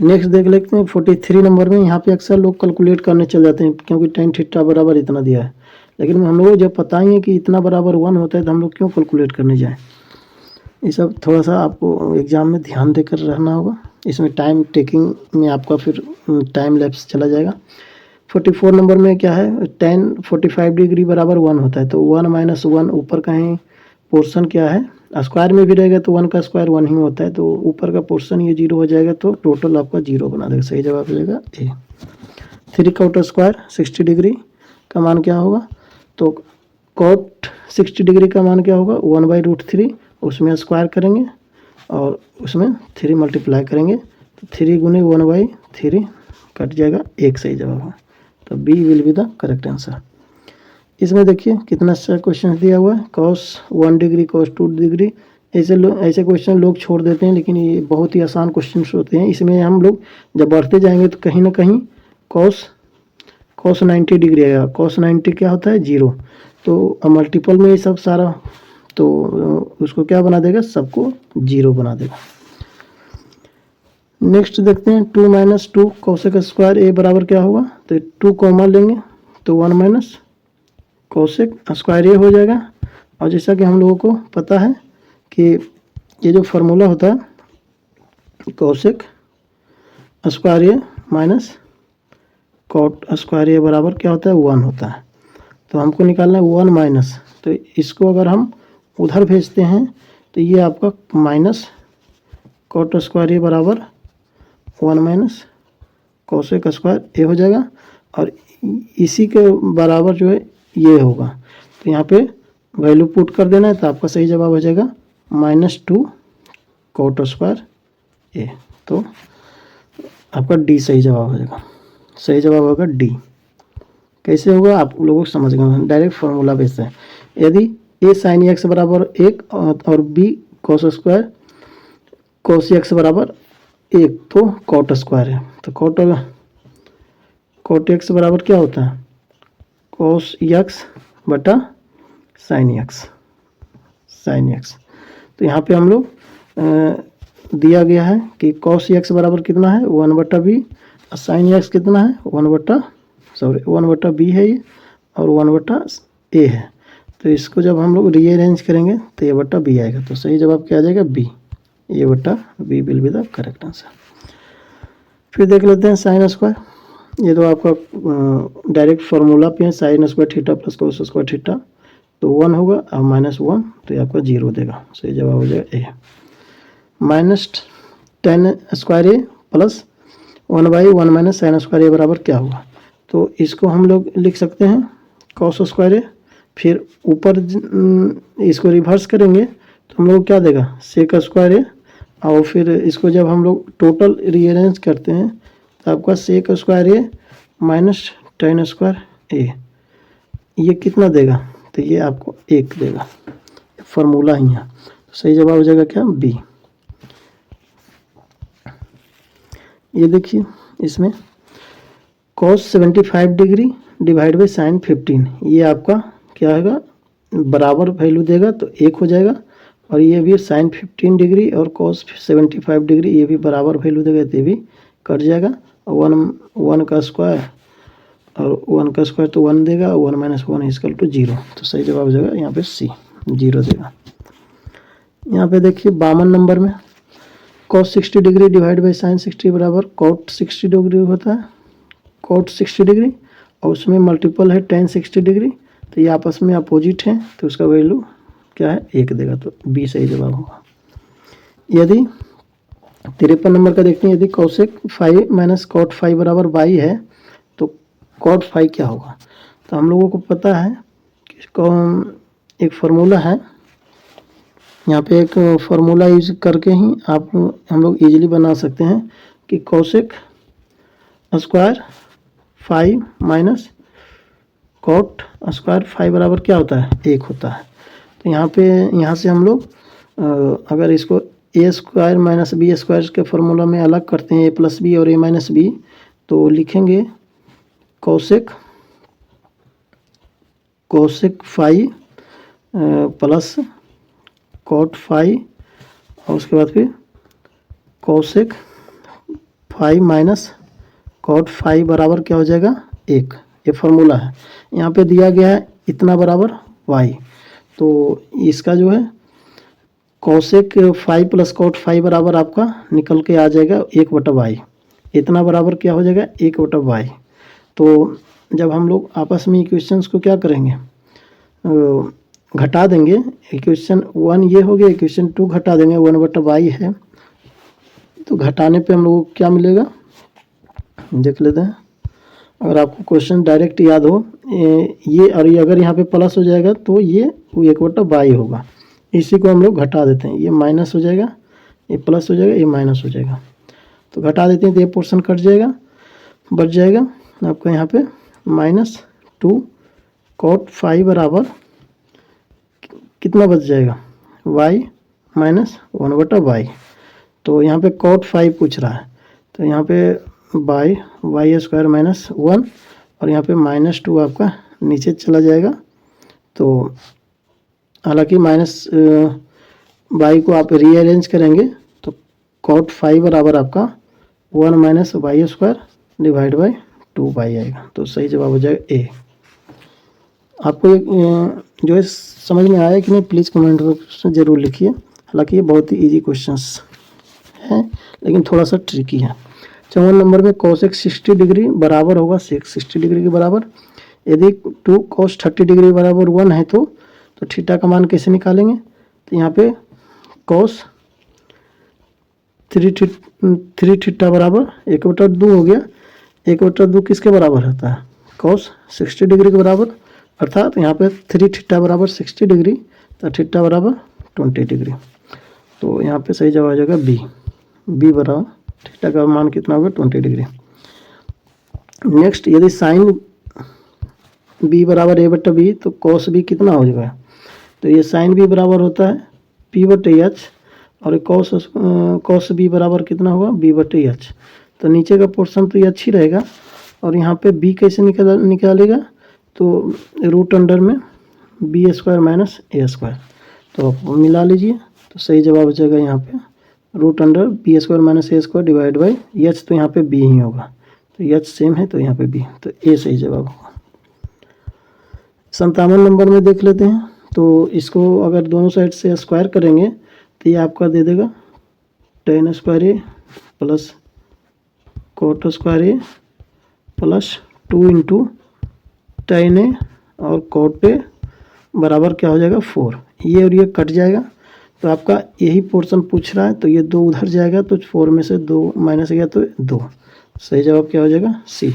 नेक्स्ट देख लेते हैं 43 नंबर में। यहाँ पे अक्सर लोग कैलकुलेट करने चल जाते हैं क्योंकि tan थीटा बराबर इतना दिया है, लेकिन हम लोग जब पता ही है कि इतना बराबर 1 होता है तो हम लोग क्यों कैलकुलेट करने जाएं। ये सब थोड़ा सा आपको एग्ज़ाम में ध्यान देकर रहना होगा। इसमें टाइम टेकिंग में आपका फिर टाइम लैप्स चला जाएगा। 44 नंबर में क्या है, tan 45 डिग्री बराबर 1 होता है, तो 1 माइनस 1 ऊपर का है पोर्शन क्या है, स्क्वायर में भी रहेगा तो 1 का स्क्वायर 1 ही होता है, तो ऊपर का पोर्शन ये 0 हो जाएगा, तो टोटल आपका 0 बना देगा। सही जवाब हो जाएगा ए। 3 कॉट स्क्वायर 60 डिग्री का मान क्या होगा, तो कॉट 60 डिग्री का मान क्या होगा, 1/√3, उसमें स्क्वायर करेंगे और उसमें 3 मल्टीप्लाई करेंगे, तो 3 गुने 1/3 कट जाएगा, 1 सही जवाब है। तो b will be the correct answer. इसमें देखिए कितना अच्छा क्वेश्चन दिया हुआ है, cos 1 डिग्री cos 2 डिग्री, ऐसे क्वेश्चन लोग छोड़ देते हैं, लेकिन ये बहुत ही आसान क्वेश्चन होते हैं। इसमें हम लोग जब बढ़ते जाएंगे तो कहीं ना कहीं cos 90 डिग्री आएगा। cos 90 क्या होता है, 0, तो मल्टीपल में ये सब सारा, तो उसको क्या बना देगा, सबको 0 बना देगा। नेक्स्ट देखते हैं 2 माइनस 2 कोसेक स्क्वायर ए बराबर क्या होगा, तो 2 कॉमन लेंगे तो 1 माइनस कोसेक स्क्वायर ए हो जाएगा। और जैसा कि हम लोगों को पता है कि ये जो फार्मूला होता है कोसेक स्क्वायर ए माइनस कॉट स्क्वायर ए बराबर क्या होता है, 1 होता है। तो हमको निकालना है 1 माइनस, तो इसको अगर हम उधर भेजते हैं तो ये आपका माइनस कॉट स्क्वायर ए बराबर 1 माइनस कोसेक स्क्वायर ए हो जाएगा, और इसी के बराबर जो है ये होगा, तो यहाँ पे वैल्यू पुट कर देना है, तो आपका सही जवाब हो जाएगा -2 कॉट स्क्वायर ए। तो आपका डी सही जवाब हो जाएगा। सही जवाब होगा डी। कैसे होगा आप लोगों को समझ गए, डायरेक्ट फार्मूला बेस है। यदि ए साइन एक्स बराबर 1 और b cos square cos x बराबर 1, तो कॉट स्क्वायर है, तो कॉट एक्स बराबर क्या होता है, कॉस एक्स बटा साइन एक्स। तो यहाँ पे हम लोग दिया गया है कि कॉस एक्स बराबर कितना है, 1/b, और साइन एक्स कितना है, 1/b है ये, और 1/a है। तो इसको जब हम लोग रीअरेंज करेंगे तो ये बटा b आएगा, तो सही जवाब क्या आ जाएगा, b। ये बटा b will be the correct answer. फिर देख लेते हैं साइन स्क्वायर। ये तो आपका डायरेक्ट फार्मूला पे है, sine square theta plus cos square theta, तो 1 होगा और -1, तो ये आपका 0 देगा। सही जवाब हो जाएगा ए। -tan स्क्वायर ए प्लस 1/1 माइनस साइन स्क्वायर ए बराबर क्या होगा, तो इसको हम लोग लिख सकते हैं कॉस स्क्वायर ए, फिर ऊपर इसको रिवर्स करेंगे तो हम लोग क्या देगा, सेक स्क्वायर ए, और फिर इसको जब हम लोग टोटल रीअरेंज करते हैं तो आपका सेक स्क्वायर ए माइनस tan स्क्वायर ए, ये कितना देगा, तो ये आपको 1 देगा। फार्मूला ही है, तो सही जवाब हो जाएगा क्या, बी। ये देखिए इसमें cos 75 degree divide by sine 15, ये आपका क्या होगा, बराबर वैल्यू देगा तो 1 हो जाएगा, और ये भी साइन 15 डिग्री और cos 75 डिग्री ये भी बराबर वैल्यू देगा, तो ये भी कट जाएगा, और 1 का स्क्वायर और 1 का स्क्वायर तो 1 देगा, 1 माइनस 1 इक्वल टू 0, तो सही जवाब हो जाएगा यहाँ पे सी, 0 देगा। यहाँ पे देखिए 52 नंबर में cos 60 degree divide by sin 60 बराबर cot 60 डिग्री होता है, cot 60 डिग्री, और उसमें मल्टीपल है tan 60 डिग्री, तो ये आपस में अपोजिट हैं, तो उसका वैल्यू क्या है 1 देगा, तो बी सही जवाब होगा। यदि 53 नंबर का देखते हैं, यदि cosec 5 माइनस cot 5 बराबर y है तो cot 5 क्या होगा। तो हम लोगों को पता है कि एक फार्मूला है, यहाँ पे एक फार्मूला यूज करके ही हम लोग इजीली बना सकते हैं कि cosec square 5 minus cot square 5 बराबर क्या होता है 1 होता है। तो यहाँ से हम लोग अगर इसको ए स्क्वायर माइनस बी स्क्वायर के फार्मूला में अलग करते हैं, ए प्लस बी और ए माइनस बी, तो लिखेंगे cosec 5 प्लस cot 5 और उसके बाद फिर cosec 5 माइनस cot 5 बराबर क्या हो जाएगा 1। ये फार्मूला है, यहाँ पे दिया गया है इतना बराबर y, तो इसका जो है cosec 5 प्लस cot 5 बराबर आपका निकल के आ जाएगा 1/y, इतना बराबर क्या हो जाएगा 1/y। तो जब हम लोग आपस में इक्वेशंस को क्या करेंगे घटा देंगे, इक्वेशन 1 ये हो गया, इक्वेशन 2 घटा देंगे, 1/y है, तो घटाने पे हम लोगों को क्या मिलेगा देख लेते हैं। अगर आपको क्वेश्चन डायरेक्ट याद हो ये और ये अगर यहाँ पे प्लस हो जाएगा तो ये 1/y होगा, इसी को हम लोग घटा देते हैं, ये माइनस हो जाएगा, ये प्लस हो जाएगा, ये माइनस हो जाएगा, तो घटा देते हैं तो ये पोर्शन कट जाएगा, बच जाएगा आपका यहाँ पे -2 cot 5 बराबर कितना बच जाएगा y माइनस 1/y। तो यहाँ पे cot 5 पूछ रहा है, तो यहाँ पे y स्क्वायर माइनस 1 और यहाँ पे -2 आपका नीचे चला जाएगा। तो हालांकि माइनस y को आप रीअरेंज करेंगे तो cot 5 बराबर आपका 1 minus y square divide by 2y आएगा, तो सही जवाब हो जाएगा ए। आपको जो है समझ में आया कि नहीं प्लीज़ कमेंट बॉक्स में ज़रूर लिखिए। हालांकि ये बहुत ही इजी क्वेश्चंस हैं लेकिन थोड़ा सा ट्रिकी है। 54 नंबर में cosec 60 डिग्री बराबर होगा sec 60 डिग्री के बराबर, यदि 2 cos 30 डिग्री बराबर 1 है तो थीटा का मान कैसे निकालेंगे। तो यहाँ पे cos 3 थीटा बराबर 1/2 हो गया, 1/2 किसके बराबर होता है cos 60 डिग्री के बराबर, अर्थात यहाँ पे 3 थीटा बराबर 60 डिग्री, तो थीटा बराबर 20 डिग्री, तो यहाँ पे सही जवाब आ जाएगा बी बराबर थीटा का मान कितना होगा 20 डिग्री। नेक्स्ट यदि साइन बी बराबर a/b तो cos b कितना हो जाएगा, तो ये साइन b बराबर होता है p/h और cos b बराबर कितना होगा b/h। तो नीचे का पोर्शन तो ये अच्छी रहेगा और यहाँ पे b कैसे निकालेगा, तो रूट अंडर में b square minus a square, तो आप मिला लीजिए, तो सही जवाब हो जाएगा यहाँ पे root under b square minus a square divide by h, तो यहाँ पे b ही होगा, तो h सेम है तो यहाँ पे b, तो a सही जवाब होगा। 57 नंबर में देख लेते हैं, तो इसको अगर दोनों साइड से स्क्वायर करेंगे तो ये आपका दे देगा tan square a plus cot square a plus 2 into tan a और cot a बराबर क्या हो जाएगा 4, ये और ये कट जाएगा, तो आपका यही पोर्शन पूछ रहा है, तो ये 2 उधर जाएगा, तो 4 में से 2 माइनस गया तो 2, सही जवाब क्या हो जाएगा सी,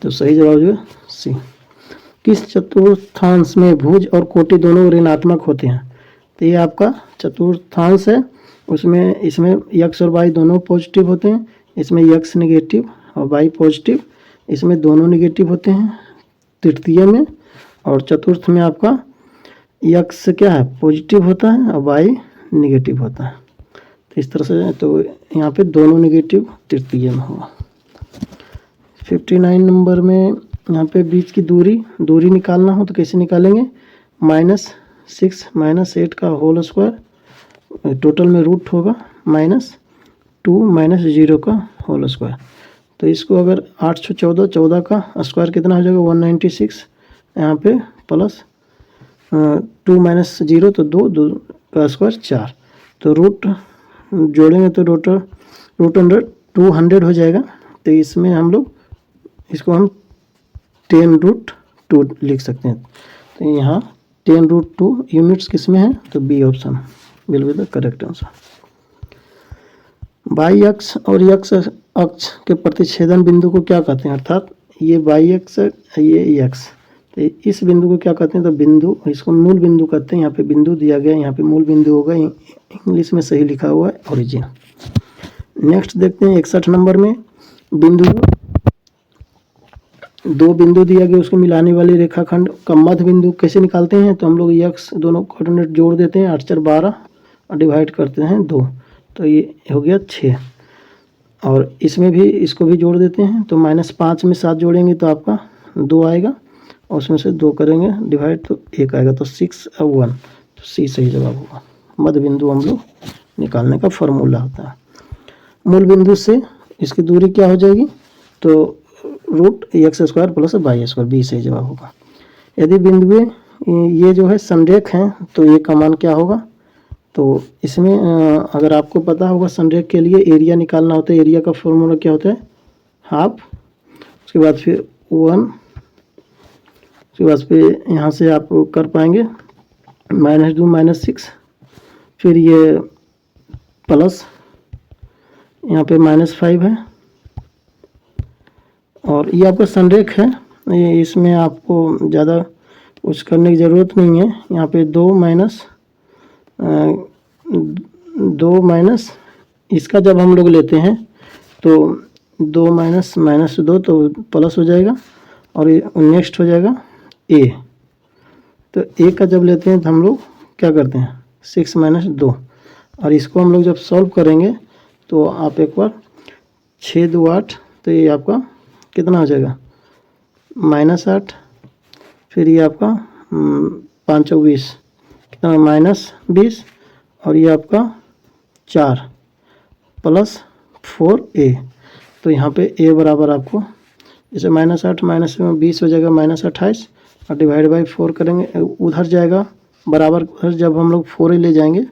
तो सही जवाब हो जाएगा सी। किस चतुर्थांश में भुज और कोटि दोनों ऋणात्मक होते हैं, तो ये आपका चतुर्थांश है, उसमें इसमें x और y दोनों पॉजिटिव होते हैं, इसमें x नेगेटिव और y पॉजिटिव, इसमें दोनों नेगेटिव होते हैं तृतीय में, और चतुर्थ में आपका x क्या है पॉजिटिव होता है और y नेगेटिव होता है, तो इस तरह से, तो यहाँ पे दोनों नेगेटिव तृतीय में होगा। 59 नंबर में यहाँ पे बीच की दूरी निकालना हो तो कैसे निकालेंगे, -6 -8 का होल स्क्वायर, टोटल में रूट होगा -2 -0 का होल स्क्वायर, तो इसको अगर 8 से 14 का स्क्वायर कितना हो जाएगा 196, यहाँ पे प्लस 2 - 0 तो 2 का स्क्वायर 4, तो रूट जोड़ेंगे तो रूट अंडर 200 हो जाएगा। तो इसमें हम लोग इसको हम 10√2 लिख सकते हैं। तो यहाँ 10√2 यूनिट्स किस में है, तो b option will be the correct answer. Y अक्ष और एक्स अक्ष के प्रतिच्छेदन बिंदु को क्या कहते हैं, अर्थात ये वाई अक्ष है, ये एक्स, तो इस बिंदु को क्या कहते हैं, तो बिंदु, इसको मूल बिंदु कहते हैं। यहाँ पे बिंदु दिया गया, यहाँ पे मूल बिंदु होगा, इंग्लिश में सही लिखा हुआ है ओरिजिन। नेक्स्ट देखते हैं 61 नंबर में बिंदु, दो बिंदु दिया गया, उसको मिलाने वाले रेखाखंड का मध्य बिंदु कैसे निकालते हैं, तो हम लोग एक्स दोनों कोऑर्डिनेट जोड़ देते हैं, 8 4 12 और डिवाइड करते हैं 2, तो ये हो गया 6। और इसमें भी इसको भी जोड़ देते हैं, तो -5 में 7 जोड़ेंगे तो आपका 2 आएगा, और उसमें से 2 करेंगे डिवाइड तो 1 आएगा, तो 6 और 1, तो सी सही जवाब होगा। मध्य बिंदु हम लोग निकालने का फॉर्मूला होता है। मूल बिंदु से इसकी दूरी क्या हो जाएगी, तो √x² + y², बी सही जवाब होगा। यदि बिंदु ये जो है संरेख हैं, तो ये का मान क्या होगा, तो इसमें अगर आपको पता होगा संरेख के लिए एरिया निकालना होता है। एरिया का फॉर्मूला क्या होता है, हाफ, उसके बाद फिर 1, उसके बाद फिर यहाँ से आप कर पाएंगे -2 -6, फिर ये प्लस यहाँ पे -5 है, और ये आपका संरेख है, ये इसमें आपको ज़्यादा कुछ करने की ज़रूरत नहीं है। यहाँ पे 2 माइनस इसका जब हम लोग लेते हैं तो 2 - 2 तो प्लस हो जाएगा, और ये नेक्स्ट हो जाएगा ए, तो ए का जब लेते हैं तो हम लोग क्या करते हैं 6 - 2, और इसको हम लोग जब सॉल्व करेंगे तो आप एक बार 6 2 8, तो ये आपका कितना हो जाएगा -8, फिर ये आपका 5 चौक 20, कितना -20, और ये आपका 4 + 4a, तो यहाँ पे a बराबर आपको जैसे -8 -20 हो जाएगा -28, और डिवाइड बाई 4 करेंगे, उधर जाएगा बराबर, उधर जब हम लोग 4a ले जाएंगे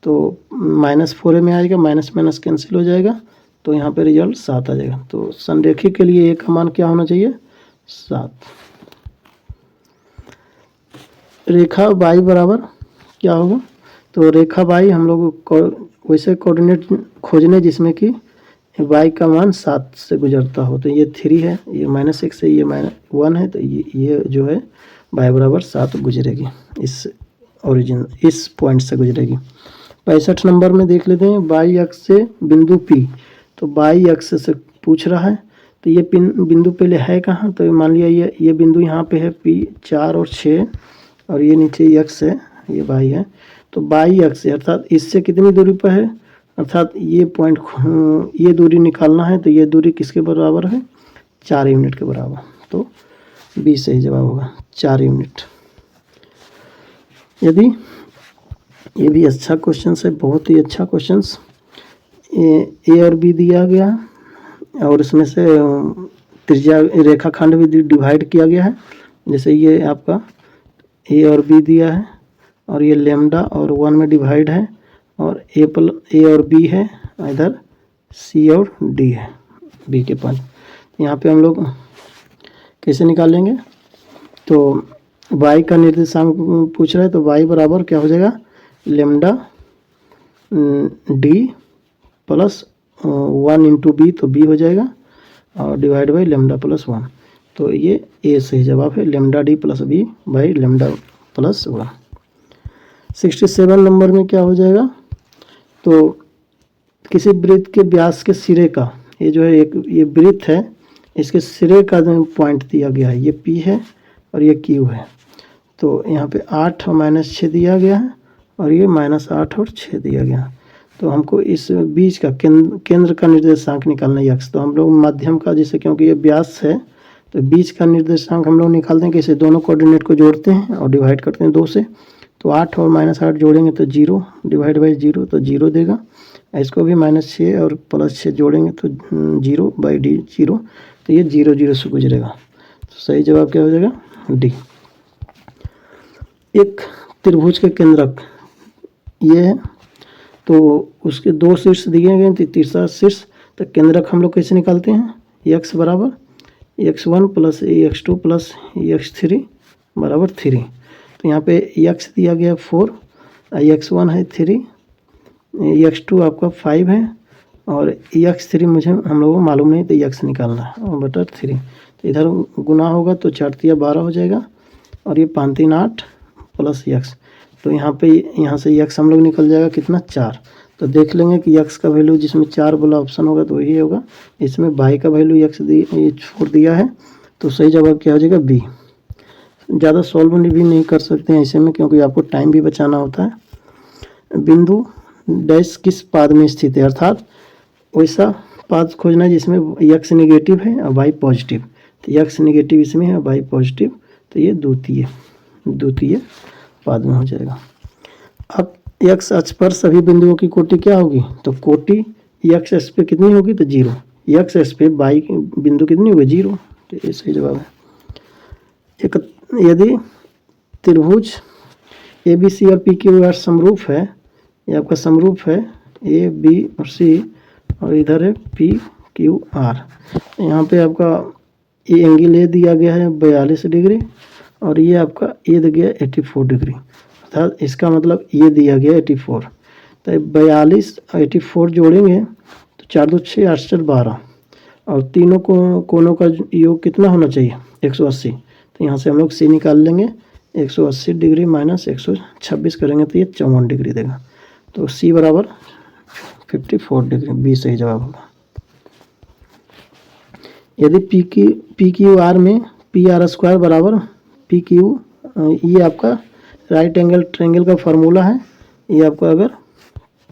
तो -4a में आएगा, माइनस माइनस कैंसिल हो जाएगा, तो यहाँ पे रिजल्ट 7 आ जाएगा। तो संरेखी के लिए a का मान क्या होना चाहिए, 7। रेखा y बराबर क्या होगा, तो रेखा y हम लोग वैसे कोऑर्डिनेट खोजने जिसमें कि y का मान 7 से गुजरता हो, तो ये 3 है, ये -6 है, ये -1 है, तो ये जो है y बराबर 7 गुजरेगी, इस ओरिजिन इस पॉइंट से गुजरेगी। 65 नंबर में देख लेते हैं y अक्ष से बिंदु P, तो y अक्ष से पूछ रहा है, तो ये बिंदु पहले है कहाँ, तो मान लिया ये बिंदु यहाँ पे है P 4 और 6, और ये नीचे x है, ये y है, तो y अक्ष से अर्थात इससे कितनी दूरी पर है, अर्थात ये पॉइंट, ये दूरी निकालना है, तो ये दूरी किसके बराबर है, 4 यूनिट के बराबर, तो बी सही जवाब होगा 4 यूनिट। यदि ये भी अच्छा क्वेश्चन है, बहुत ही अच्छा क्वेश्चन, ए और बी दिया गया और इसमें से त्रिज्या रेखाखंड भी डिवाइड किया गया है, जैसे ये आपका ए और बी दिया है, और ये लेमडा और 1 में डिवाइड है, और ए और बी है, इधर सी और डी है, बी के पास। यहाँ पे हम लोग कैसे निकालेंगे, तो y का निर्देशांक पूछ रहा है, तो y बराबर क्या हो जाएगा, lambda d plus 1 into b, तो बी हो जाएगा, और डिवाइड बाई लेमडा प्लस 1, तो ये ए सही जवाब है, lambda d plus b by lambda plus 1। 67 number में क्या हो जाएगा, तो किसी वृत्त के व्यास के सिरे का, ये जो है एक ये वृत्त है, इसके सिरे का पॉइंट दिया गया है, ये P है और ये Q है, तो यहाँ पे 8 और -6 दिया गया है, और ये -8 और 6 दिया गया है, तो हमको इस बीच का केंद्र का निर्देशांक निकालना है x, तो हम लोग माध्यम का, जैसे क्योंकि ये व्यास है तो बीच का निर्देशांक हम लोग निकालते हैं कैसे, दोनों कोऑर्डिनेट को जोड़ते हैं और डिवाइड करते हैं 2 से, तो 8 और -8 जोड़ेंगे तो 0, डिवाइड बाई 0 तो 0 देगा, इसको भी -6 और +6 जोड़ेंगे तो 0 बाई डी 0, तो ये 0 0 से गुजरेगा, तो सही जवाब क्या हो जाएगा, डी। एक त्रिभुज के केंद्रक ये है, तो उसके दो शीर्ष दिए गए, तो तीसरा शीर्ष। तो केंद्रक हम लोग कैसे निकालते हैं, x बराबर x1 plus x2 plus x3 बराबर 3। तो यहाँ पे x दिया गया 4, x1 है 3, x2 आपका 5 है और x3 मुझे हम लोगों को मालूम नहीं, तो x निकालना है और बटा 3। तो इधर गुना होगा तो 4 तिया 12 हो जाएगा और ये 5 3 8 प्लस x। तो यहाँ पे यहाँ से x हम लोग निकल जाएगा कितना, 4। तो देख लेंगे कि x का वैल्यू जिसमें 4 बोला ऑप्शन होगा तो वही होगा। इसमें y का वैल्यू x ये 4 दिया है, तो सही जवाब क्या हो जाएगा, b। ज़्यादा सॉल्व भी नहीं कर सकते हैं ऐसे में, क्योंकि आपको टाइम भी बचाना होता है। बिंदु डैश किस पाद में स्थित है, अर्थात वैसा पाद खोजना है जिसमें x नेगेटिव है और y पॉजिटिव। तो x नेगेटिव इसमें है, y पॉजिटिव, तो ये द्वितीय पाद में हो जाएगा। अब x अक्ष पर सभी बिंदुओं की कोटि क्या होगी, तो कोटि x अक्ष पे कितनी होगी, तो 0। x अक्ष पे y बिंदु कितनी होगी, 0। तो ये सही जवाब है। यदि त्रिभुज ABC और PQR समरूप है, ये आपका समरूप है AB और C, और इधर है PQR। यहाँ पे आपका ये एंगल ए दिया गया है 42 डिग्री और ये आपका ए दिया गया 84 डिग्री, अर्थात इसका मतलब ये दिया गया 84। तो 42 और 84 जोड़ेंगे तो 4 2 6 8 4 12 और तीनों कोनों का योग कितना होना चाहिए, 180। तो यहाँ से हम लोग C निकाल लेंगे, 180 डिग्री माइनस 126 करेंगे तो ये 54 डिग्री देगा। तो C बराबर 54 डिग्री, बी सही जवाब होगा। यदि PQR में PR² बराबर PQ, ये आपका राइट एंगल ट्रायंगल का फार्मूला है। ये आपका अगर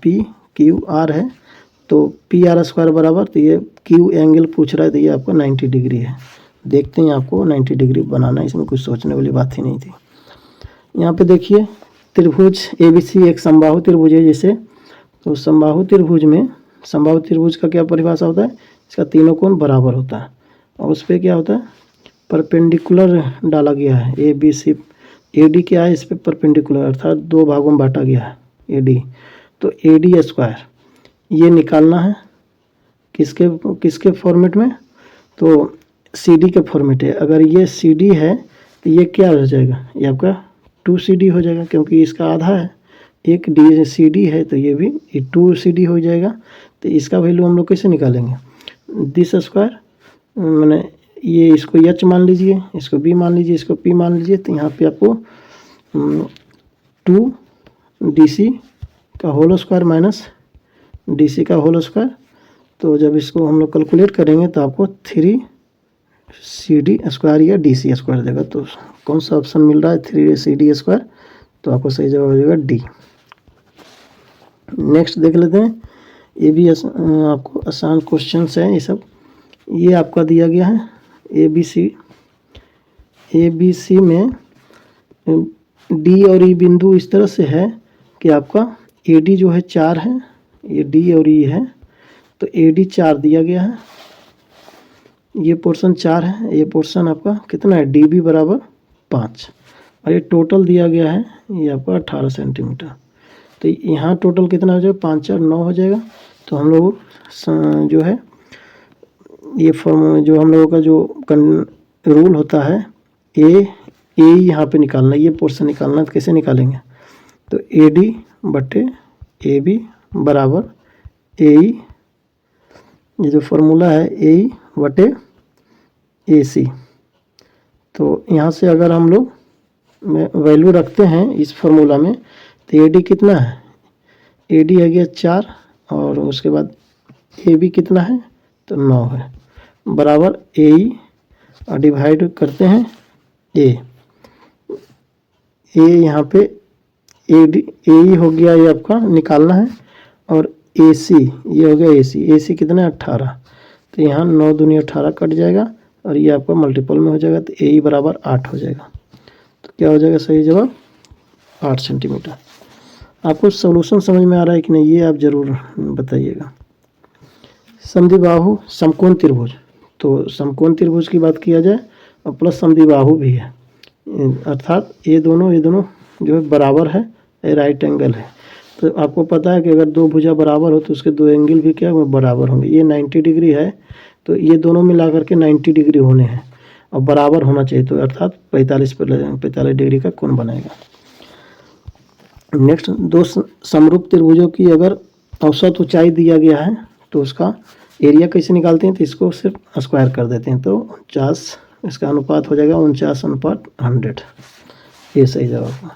PQR है तो PR² बराबर, तो ये Q एंगल पूछ रहा है, तो ये आपका 90 डिग्री है। देखते हैं आपको 90 डिग्री बनाना, इसमें कुछ सोचने वाली बात ही नहीं थी। यहाँ पे देखिए त्रिभुज ABC एक समबाहु त्रिभुज है जैसे, तो समबाहु त्रिभुज का क्या परिभाषा होता है, इसका तीनों कोण बराबर होता है और उस पर क्या होता है, परपेंडिकुलर डाला गया है। ABC AD क्या है, इस पर परपेंडिकुलर, अर्थात दो भागों में बांटा गया है AD। तो AD² ये निकालना है किसके फॉर्मेट में, तो CD के फॉर्मेट है। अगर ये CD है तो ये क्या हो जाएगा, ये आपका 2CD हो जाएगा, क्योंकि इसका आधा है, एक CD है तो ये भी 2CD हो जाएगा। तो इसका वैल्यू हम लोग कैसे निकालेंगे, दिस स्क्वायर, मैंने ये इसको H मान लीजिए, इसको B मान लीजिए, इसको P मान लीजिए। तो यहाँ पे आपको 2DC का होल स्क्वायर माइनस DC का होल स्क्वायर। तो जब इसको हम लोग कैलकुलेट करेंगे तो आपको 3CD² या DC² देगा। तो कौन सा ऑप्शन मिल रहा है, 3CD²। तो आपको सही जवाब हो जाएगा D। नेक्स्ट देख लेते हैं, ये भी आपको आसान क्वेश्चंस हैं ये सब। ये आपका दिया गया है ABC में D और E बिंदु इस तरह से है कि आपका AD जो है 4 है, ये D और E है, तो AD 4 दिया गया है, ये पोर्शन 4 है, ये पोर्शन आपका कितना है, DB बराबर 5, और ये टोटल दिया गया है ये आपका 18 सेंटीमीटर। तो यहाँ टोटल कितना हो जाएगा, 5 4 9 हो जाएगा। तो हम लोग जो है ये फॉर्म जो हम लोगों का जो रूल होता है, ए यहाँ पे निकालना, ये पोर्शन निकालना। तो कैसे निकालेंगे, तो AD बटे AB बराबर AE, ये जो फॉर्मूला है AE बटे AC। तो यहाँ से अगर हम लोग वैल्यू रखते हैं इस फार्मूला में, तो AD कितना है, AD है गया 4 और उसके बाद AB कितना है, तो 9 है, बराबर AE और डिवाइड करते हैं A यहाँ पे AE हो गया, ये आपका निकालना है, और AC ये हो गया AC कितना है 18। तो यहाँ 9 दूनी 18 कट जाएगा और ये आपका मल्टीपल में हो जाएगा, तो AE बराबर 8 हो जाएगा। तो क्या हो जाएगा सही जवाब 8 सेंटीमीटर। आपको सॉल्यूशन समझ में आ रहा है कि नहीं, ये आप ज़रूर बताइएगा। समद्विबाहु समकोण त्रिभुज, तो समकोण त्रिभुज की बात किया जाए और प्लस समद्विबाहु भी है, अर्थात ये दोनों जो है बराबर है, राइट एंगल है। तो आपको पता है कि अगर दो भुजा बराबर हो तो उसके दो एंगल भी क्या बराबर होंगे। ये 90 डिग्री है तो ये दोनों मिला करके 90 डिग्री होने हैं और बराबर होना चाहिए, तो अर्थात 45 डिग्री का कोण बनेगा। नेक्स्ट, दो समरूप त्रिभुजों की अगर औसत ऊंचाई दिया गया है तो उसका एरिया कैसे निकालते हैं, तो इसको सिर्फ स्क्वायर कर देते हैं, तो 49, इसका अनुपात हो जाएगा 49/100। ये सही जवाब है।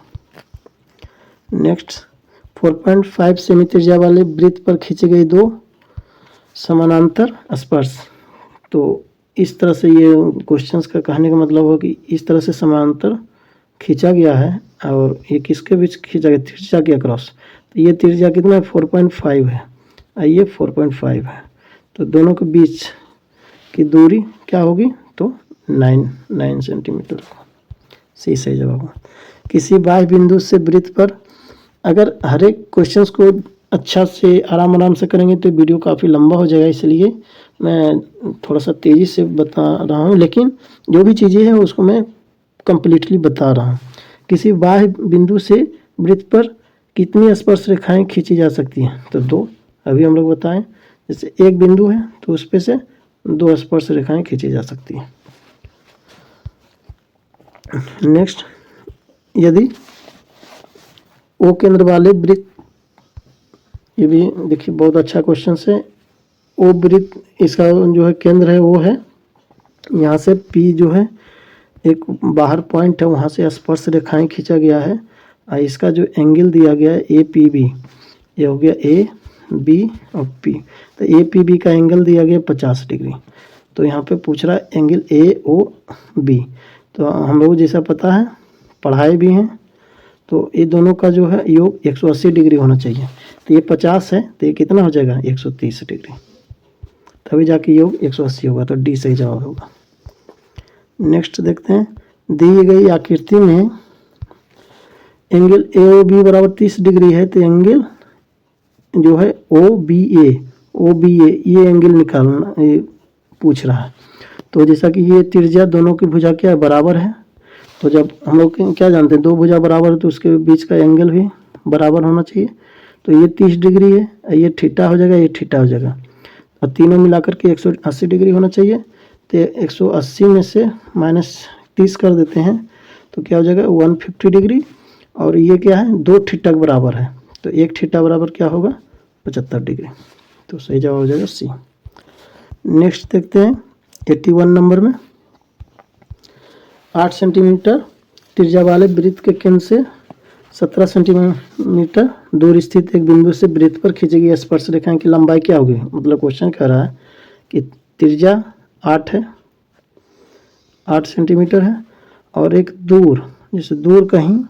नेक्स्ट, 4.5 सेमी त्रिज्या वाले वृत्त पर खींची गई दो समानांतर स्पर्श। तो इस तरह से ये क्वेश्चंस का कहने का मतलब हो कि इस तरह से समानांतर खींचा गया है और ये किसके बीच खींचा गया, त्रिज्या के अक्रॉस। तो ये त्रिज्या कितना है, 4.5 है और ये 4.5 है, तो दोनों के बीच की दूरी क्या होगी, तो 9 सेंटीमीटर। सही जवाब है। किसी बाह्य बिंदु से वृत्त पर, अगर हर एक क्वेश्चंस को अच्छा से आराम से करेंगे तो वीडियो काफ़ी लंबा हो जाएगा, इसलिए मैं थोड़ा सा तेज़ी से बता रहा हूँ, लेकिन जो भी चीज़ें हैं उसको मैं कंप्लीटली बता रहा हूँ। किसी बाह्य बिंदु से वृत्त पर कितनी स्पर्श रेखाएं खींची जा सकती हैं, तो दो, अभी हम लोग बताएं। जैसे एक बिंदु है तो उस पे से दो स्पर्श रेखाएं खींची जा सकती हैं। नेक्स्ट, यदि ओ केंद्र वाले वृत्त, ये भी देखिए बहुत अच्छा क्वेश्चन है। ओ वृत्त, इसका जो है केंद्र है वो है, यहाँ से पी जो है एक बाहर पॉइंट है, वहाँ से स्पर्श रेखाएं खींचा गया है और इसका जो एंगल दिया गया है ए पी बी, ये हो गया ए बी और पी, तो ए पी बी का एंगल दिया गया 50 डिग्री। तो यहाँ पे पूछ रहा है एंगल ए ओ बी, तो हम लोग जैसा पता है पढ़ाए भी हैं, तो ये दोनों का जो है योग 180 डिग्री होना चाहिए। तो ये 50 है तो ये कितना हो जाएगा, 130 डिग्री, तभी जाके योग 180 होगा, तो डी सही जवाब होगा। नेक्स्ट देखते हैं, दी गई आकृति में एंगल ए ओ बी बराबर 30 डिग्री है, तो एंगल जो है ओ बी ए ये एंगल निकालना ये पूछ रहा है। तो जैसा कि ये त्रिज्या दोनों की भुजा क्या बराबर है, तो जब हम लोग क्या जानते हैं दो भुजा बराबर है तो उसके बीच का एंगल भी बराबर होना चाहिए। तो ये 30 डिग्री है, ये थीटा हो जाएगा, ये थीटा हो जाएगा, और तीनों मिलाकर के 180 डिग्री होना चाहिए। तो 180 में से -30 कर देते हैं तो क्या हो जाएगा 150 डिग्री, और ये क्या है दो थीटा बराबर है, तो एक थीटा बराबर क्या होगा 75 डिग्री, तो सही जवाब हो जाएगा सी। नेक्स्ट देखते हैं 81 नंबर में, 8 सेंटीमीटर त्रिज्या वाले वृत्त के केंद्र से 17 सेंटीमीटर दूर स्थित एक बिंदु से वृत्त पर खींची गई स्पर्श रेखाएं की लंबाई क्या होगी। मतलब क्वेश्चन कह रहा है कि त्रिज्या 8 है, 8 सेंटीमीटर है, और एक दूर, जैसे दूर कहीं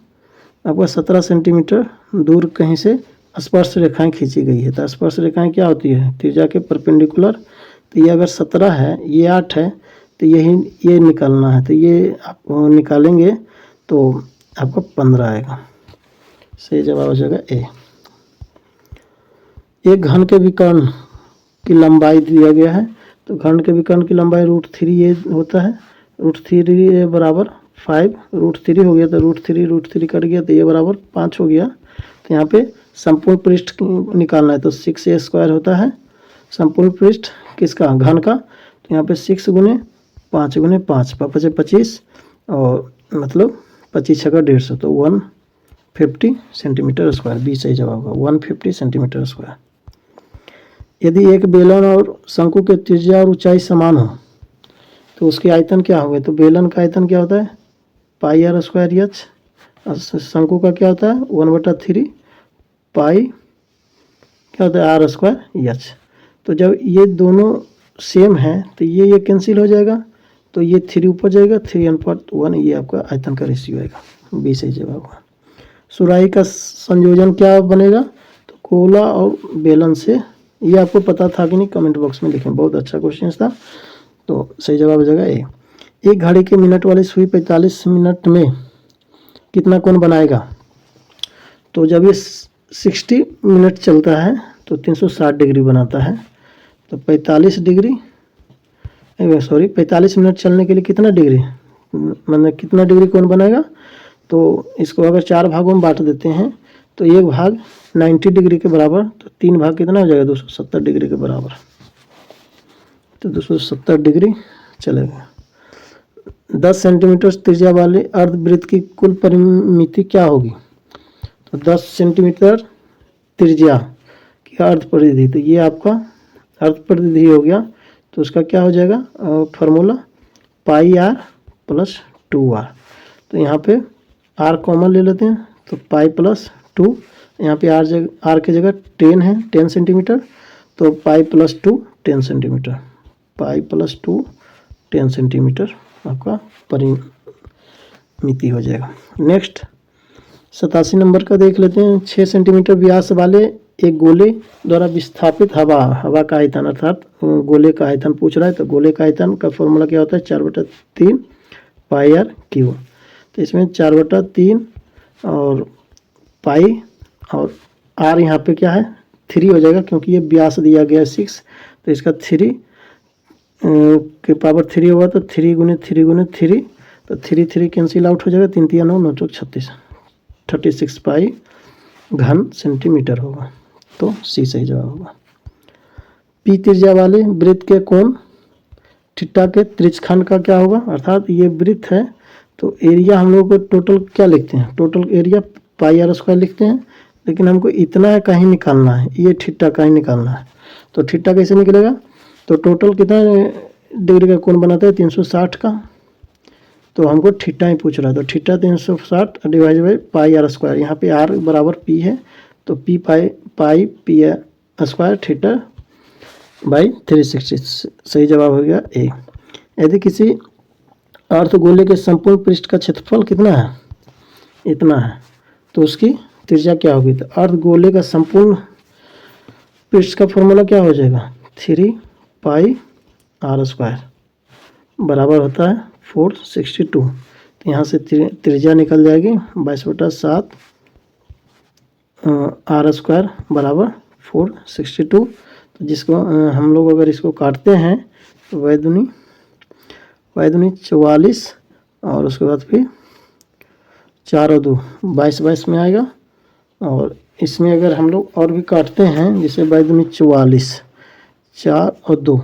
आपका 17 सेंटीमीटर दूर कहीं से स्पर्श रेखाएं खींची गई है। तो स्पर्श रेखाएं क्या होती है, त्रिज्या के परपेंडिकुलर। तो ये अगर 17 है, ये 8 है, तो ये निकालना है, तो ये आप निकालेंगे तो आपको 15 आएगा। सही जवाब हो जाएगा ए। एक घन के विकर्ण की लंबाई दिया गया है, तो घन के विकर्ण की लंबाई √3 ये होता है, √3 बराबर 5, √3 हो गया, तो √3 कट गया, तो ये बराबर 5 हो गया। तो यहाँ पे संपूर्ण पृष्ठ निकालना है, तो 6a² होता है संपूर्ण पृष्ठ किसका, घन का। तो यहाँ पे 6 गुने 5 गुने 5, 5 25, और मतलब 25 छक्का 150, तो 150 सेंटीमीटर स्क्वायर, बी सही जवाब होगा 150 सेंटीमीटर स्क्वायर। यदि एक बेलन और शंकु के त्रिज्या और ऊंचाई समान हो तो उसके आयतन क्या होंगे। तो बेलन का आयतन क्या होता है πr² h, और शंकु का क्या होता है 1/3 पाई क्या होता है r² h। तो जब ये दोनों सेम है तो ये कैंसिल हो जाएगा, तो ये 3 ऊपर जाएगा, 3/1, ये आपका आयतन का रेशियो आएगा, बी सही जवाब होगा। सुराही का संयोजन क्या बनेगा, तो कोला और बेलन से। ये आपको पता था कि नहीं, कमेंट बॉक्स में लिखें, बहुत अच्छा क्वेश्चन था। तो सही जवाब हो जाएगा ए। एक घड़ी के मिनट वाली सुई 45 मिनट में कितना कोण बनाएगा। तो जब ये 60 मिनट चलता है तो 360 डिग्री बनाता है। तो 45 मिनट चलने के लिए कितना डिग्री, मतलब कितना डिग्री कोण बनाएगा। तो इसको अगर 4 भागों में बांट देते हैं तो एक भाग 90 डिग्री के बराबर, तो 3 भाग कितना हो जाएगा 270 डिग्री के बराबर, तो 270 डिग्री चलेगा। 10 सेंटीमीटर त्रिज्या वाले अर्धवृत्त की कुल परिमिति क्या होगी? तो 10 सेंटीमीटर त्रिज्या की अर्ध परिधि, तो ये आपका अर्ध परिधि हो गया, तो उसका क्या हो जाएगा formula pi are plus 2r। तो यहाँ पे r कॉमन ले लेते हैं, तो पाई प्लस 2, यहाँ पे r की जगह 10 है, 10 सेंटीमीटर, तो pi plus 2 10 centimetre, pi plus 2 10 centimetre आपका परिमिति हो जाएगा। नेक्स्ट 87 नंबर का देख लेते हैं। 6 सेंटीमीटर व्यास वाले एक गोले द्वारा विस्थापित हवा का आयतन, अर्थात गोले का आयतन पूछ रहा है, तो गोले का आयतन का फॉर्मूला क्या होता है 4/3 पाई आर क्यू। तो इसमें 4/3 और पाई और आर यहाँ पे क्या है 3 हो जाएगा, क्योंकि ये व्यास दिया गया है 6, तो इसका 3 के पावर 3 होगा, तो 3 गुने 3 गुने 3, तो 3 3 कैंसिल आउट हो जाएगा, 3 3 9 9 36, 36 पाई घन सेंटीमीटर होगा, तो सी सही जवाब होगा। पी त्रिज्या वाले वृत्त के कोण थीटा के त्रिज्यखंड का क्या होगा, अर्थात ये वृत्त है, तो एरिया हम लोग को टोटल क्या लिखते हैं, total area pi r square लिखते हैं, लेकिन हमको इतना कहीं निकालना है, ये थीटा कहीं निकालना है, तो थीटा कैसे निकलेगा, तो टोटल कितना डिग्री का कोण बनाता है 360 का, तो हमको थीटा ही पूछ रहा है, तो theta 360 divide by pi r square, यहाँ पे आर बराबर पी है, तो p pi p square theta by 360, सही जवाब हो गया ए। यदि किसी अर्धगोले के संपूर्ण पृष्ठ का क्षेत्रफल कितना है, इतना है, तो उसकी त्रिज्या क्या होगी, तो अर्धगोले का संपूर्ण पृष्ठ का फॉर्मूला क्या हो जाएगा 3 पाई आर स्क्वायर बराबर होता है 462, तो यहाँ से त्रिज्या निकल जाएगी 22/7 आर स्क्वायर बराबर 462, तो जिसको हम लोग अगर इसको काटते हैं तो वैदुनी 44 और उसके बाद फिर 4 और 2 22 में आएगा, और इसमें अगर हम लोग और भी काटते हैं जैसे वैदुनी 44 4 और 2,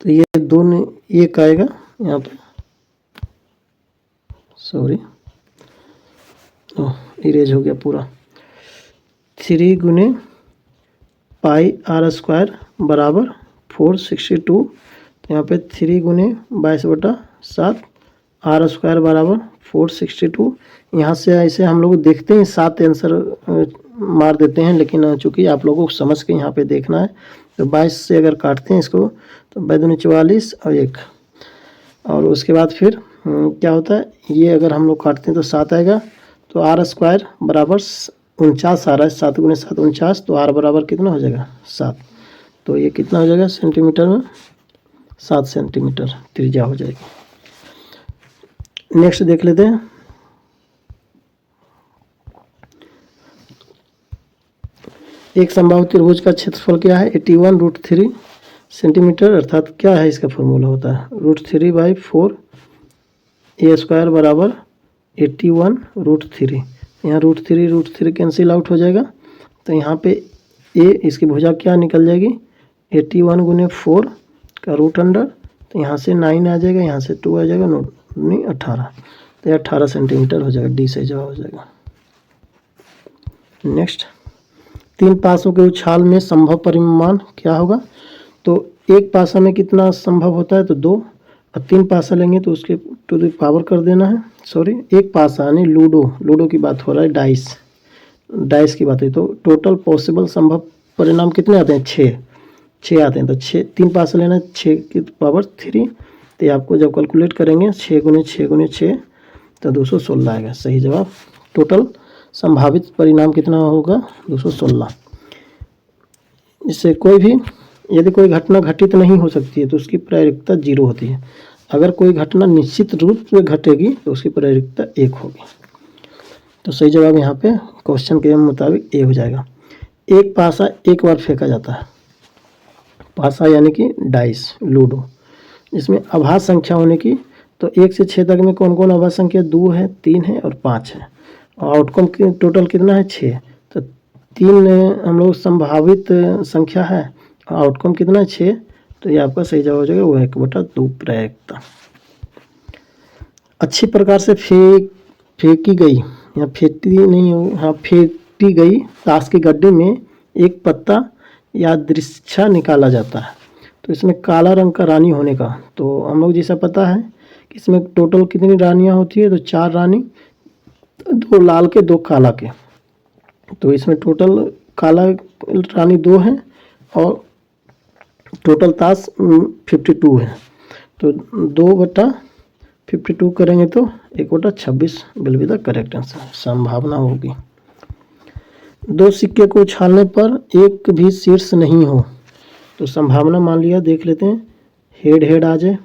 तो ये 2 ने 1 आएगा यहाँ पे, सॉरी इरेज हो गया पूरा, 3 गुने पाई आर स्क्वायर बराबर 462, तो यहाँ पे 3 गुने 22/7 आर स्क्वायर बराबर 462, यहाँ से ऐसे हम लोग देखते हैं 7 आंसर मार देते हैं, लेकिन चूँकि आप लोगों को समझ के यहाँ पे देखना है, तो 22 से अगर काटते हैं इसको तो 44 और 1, और उसके बाद फिर क्या होता है, ये अगर हम लोग काटते हैं तो 7 आएगा, तो आर स्क्वायर बराबर 49 आ रहा है, 7 गुने 7 49, तो आर बराबर कितना हो जाएगा 7, तो ये कितना हो जाएगा सेंटीमीटर में 7 सेंटीमीटर त्रिज्या हो जाएगी। नेक्स्ट देख लेते हैं। एक समबाहु त्रिभुज का क्षेत्रफल क्या है 81√3 सेंटीमीटर, अर्थात क्या है इसका फॉर्मूला होता है √3/4 ए स्क्वायर बराबर 81√3, यहाँ √3 कैंसिल आउट हो जाएगा, तो यहाँ पे ए इसकी भुजा क्या निकल जाएगी 81 गुने 4 का रूट अंडर, तो यहाँ से 9 आ जाएगा, यहाँ से 2 आ जाएगा, 9 18, तो 18 सेंटीमीटर हो जाएगा, डी से जवाब हो जाएगा। नेक्स्ट 3 पासों के उछाल में संभव परिमाण क्या होगा, तो एक पासा में कितना संभव होता है, तो 2, और 3 पासा लेंगे तो उसके टू द पावर कर देना है, सॉरी एक पासा यानी लूडो की बात हो रहा है, डाइस की बात है, तो टोटल पॉसिबल संभव परिणाम कितने आते हैं 6 आते हैं, तो 3 पासा लेना है 6 की पावर 3, तो आपको जब कैलकुलेट करेंगे 6 गुने 6 गुने 6 तो 216 आएगा, सही जवाब। टोटल संभावित परिणाम कितना होगा 216। इससे कोई भी यदि कोई घटना घटित नहीं हो सकती है तो उसकी प्रायिकता 0 होती है, अगर कोई घटना निश्चित रूप से घटेगी तो उसकी प्रायिकता 1 होगी, तो सही जवाब यहाँ पे क्वेश्चन के मुताबिक ए हो जाएगा। एक पासा एक बार फेंका जाता है, पासा यानी कि डाइस लूडो, इसमें आभास संख्या होने की, तो 1 से 6 तक में कौन कौन आभास संख्या 2 है 3 है और 5 है, और आउटकम की टोटल कितना है 6, 3 हम लोग संभावित संख्या है, आउटकम कितना है 6, तो ये आपका सही जवाब हो जाएगा वो 1/2 प्रायिकता। अच्छी प्रकार से फेंकी गई या फेंकती नहीं हो, हाँ फेंकती गई ताश के गड्ढे में एक पत्ता या दृश्य निकाला जाता है, तो इसमें काला रंग का रानी होने का, तो हम लोग जैसा पता है कि इसमें टोटल कितनी रानियाँ होती है, तो 4 रानी, 2 लाल के 2 काला के, तो इसमें टोटल काला रानी 2 है और टोटल ताश 52 है, तो 2/52 करेंगे तो 1/26 will be the correct answer, संभावना होगी। 2 सिक्के को उछालने पर एक भी शीर्ष नहीं हो, तो संभावना मान लिया, देख लेते हैं, हेड हेड आ जाए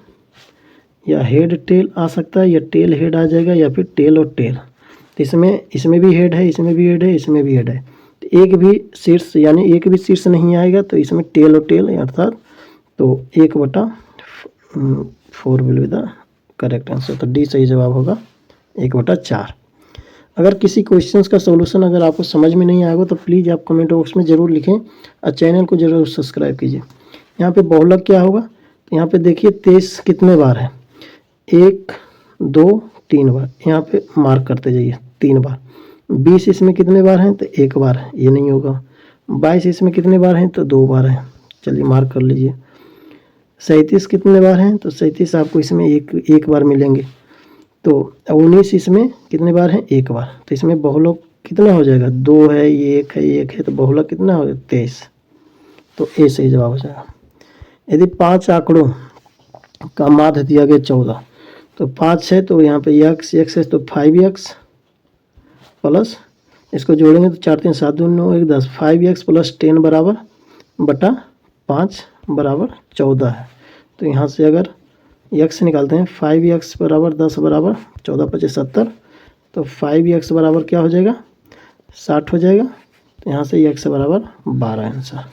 या हेड टेल आ सकता है या टेल हेड आ जाएगा या फिर टेल और टेल, तो इसमें भी हेड है, इसमें भी हेड है, इसमें भी हेड है, तो एक भी शीर्ष यानी एक भी शीर्ष नहीं आएगा, तो इसमें टेल और टेल अर्थात तो 1/4 will be the correct answer, तो डी सही जवाब होगा 1/4। अगर किसी क्वेश्चंस का सॉल्यूशन अगर आपको समझ में नहीं आएगा तो प्लीज़ आप कमेंट बॉक्स में ज़रूर लिखें और चैनल को ज़रूर सब्सक्राइब कीजिए। यहाँ पे बहुलक क्या होगा, तो यहाँ पे देखिए 23 कितने बार है, 1 2 3 बार, यहाँ पे मार्क करते जाइए 3 बार। 20 इसमें कितने बार हैं, तो 1 बार है, ये नहीं होगा। 22 इसमें कितने बार हैं, तो 2 बार हैं, चलिए मार्क कर लीजिए। 37 कितने बार हैं, तो 37 आपको इसमें एक बार मिलेंगे। तो 19 इसमें कितने बार हैं, 1 बार, तो इसमें बहुलक कितना हो जाएगा, 2 है, ये 1 है, ये 1 है, तो बहुलक कितना हो जाएगा 23, तो ए सही जवाब हो जाएगा। यदि 5 आंकड़ों का माध्य दिया गया 14, तो 5 है तो यहाँ पे x है तो 5x प्लस इसको जोड़ेंगे तो 4 3 7 2 9 1 10, 5x प्लस 10 बराबर बटा 5 बराबर 14 है, तो यहाँ से अगर x निकालते हैं 5x बराबर 10 बराबर 14 25 70, तो 5x बराबर क्या हो जाएगा 60 हो जाएगा, तो यहाँ से x बराबर 12 आंसर,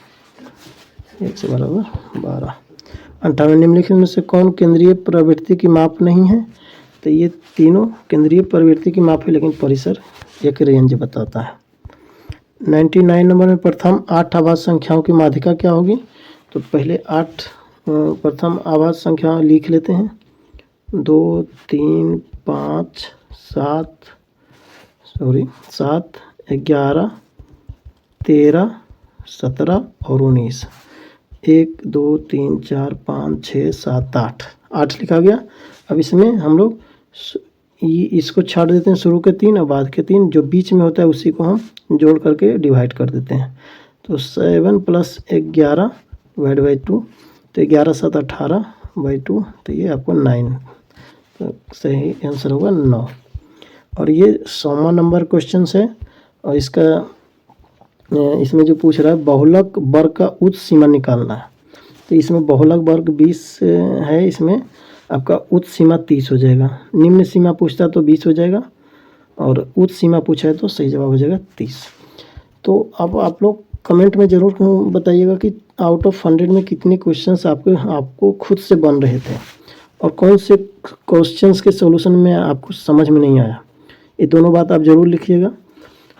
x बराबर 12। 58 निम्नलिखित में से कौन केंद्रीय प्रवृत्ति की माप नहीं है, तो ये तीनों केंद्रीय प्रवृत्ति की माप है लेकिन परिसर एक रेंज बताता है। 99 नंबर में प्रथम 8 आभाज्य संख्याओं की माध्यिका क्या होगी, तो पहले 8 प्रथम आभाज्य संख्या लिख लेते हैं, 2 3 5 7 11 13 17 और 19, 1 2 3 4 5 6 7 8 लिखा गया। अब इसमें हम लोग इसको छाड़ देते हैं, शुरू के 3 और बाद के 3, जो बीच में होता है उसी को हम जोड़ करके डिवाइड कर देते हैं, तो 7 + 11 डिवाइड बाई 2, तो 11 7 18 बाई 2, तो ये आपको 9, तो सही आंसर होगा 9। और ये 100वां नंबर क्वेश्चन है और इसमें जो पूछ रहा है बहुलक वर्ग का उच्च सीमा निकालना है, तो इसमें बहुलक वर्ग 20 है, इसमें आपका उच्च सीमा 30 हो जाएगा, निम्न सीमा पूछता तो 20 हो जाएगा और उच्च सीमा पूछा है तो सही जवाब हो जाएगा 30। तो अब आप लोग कमेंट में ज़रूर बताइएगा कि आउट ऑफ 100 में कितने क्वेश्चंस आपको खुद से बन रहे थे और कौन से क्वेश्चंस के सॉल्यूशन में आपको समझ में नहीं आया, ये दोनों बात आप ज़रूर लिखिएगा।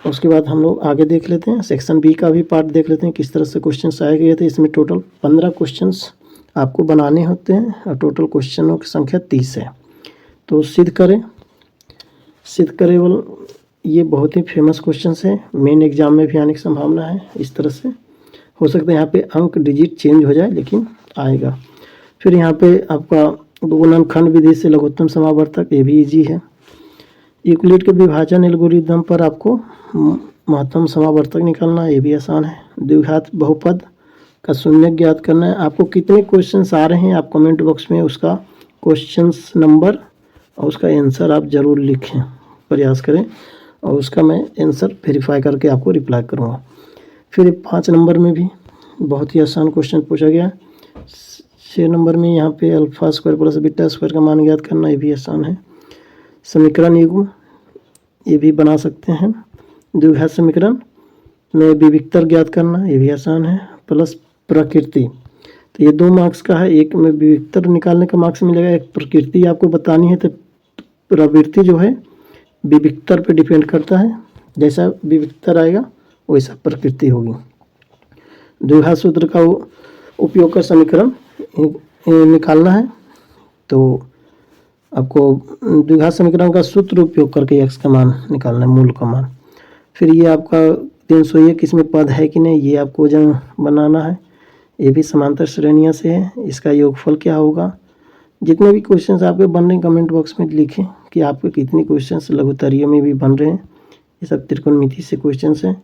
उसके बाद हम लोग आगे देख लेते हैं, सेक्शन बी का भी पार्ट देख लेते हैं किस तरह से क्वेश्चंस आए गए थे। इसमें टोटल 15 क्वेश्चंस आपको बनाने होते हैं और टोटल क्वेश्चनों की संख्या 30 है। तो सिद्ध करें ये बहुत ही फेमस क्वेश्चंस है, मेन एग्जाम में भी आने की संभावना है। इस तरह से हो सकता है यहाँ पे अंक डिजिट चेंज हो जाए लेकिन आएगा। फिर यहाँ पे आपका गुणनखंड विधि से लघुत्तम समावर्तक, ये भी इजी है। यूक्लिड के विभाजन एल्गोरिदम पर आपको महत्तम समावर्तक निकालना, ये भी आसान है। द्विघात बहुपद का शून्य ज्ञात करना है। आपको कितने क्वेश्चंस आ रहे हैं आप कमेंट बॉक्स में उसका क्वेश्चंस नंबर और उसका आंसर आप ज़रूर लिखें, प्रयास करें और उसका मैं आंसर वेरीफाई करके आपको रिप्लाई करूँगा। फिर 5 नंबर में भी बहुत ही आसान क्वेश्चन पूछा गया। 6 नंबर में यहाँ पे alpha square plus beta square का मान ज्ञात करना, ये भी आसान है। समीकरण युग्म ये भी बना सकते हैं। द्विघात समीकरण में विविक्तर ज्ञात करना, ये भी आसान है। प्लस प्रकृति, तो ये 2 मार्क्स का है, एक में विविक्तर निकालने का मार्क्स मिलेगा, एक प्रकृति आपको बतानी है। तो प्रवृत्ति जो है विविक्तर पे डिपेंड करता है, जैसा विविक्तर आएगा वैसा प्रकृति होगी। द्विघात सूत्र का उपयोग कर समीकरण निकालना है। तो आपको द्विघात समीकरण का सूत्र उपयोग करके x का मान निकालना है, मूल का मान। फिर ये आपका 301 इसमें पद है कि नहीं, ये आपको जन बनाना है। ये भी समांतर श्रेणियों से है, इसका योगफल क्या होगा। जितने भी क्वेश्चंस आपके बन रहे हैं कमेंट बॉक्स में लिखें कि आपके कितने क्वेश्चंस लघुत्तरीय में भी बन रहे हैं। ये सब त्रिकोणमिति से क्वेश्चंस हैं,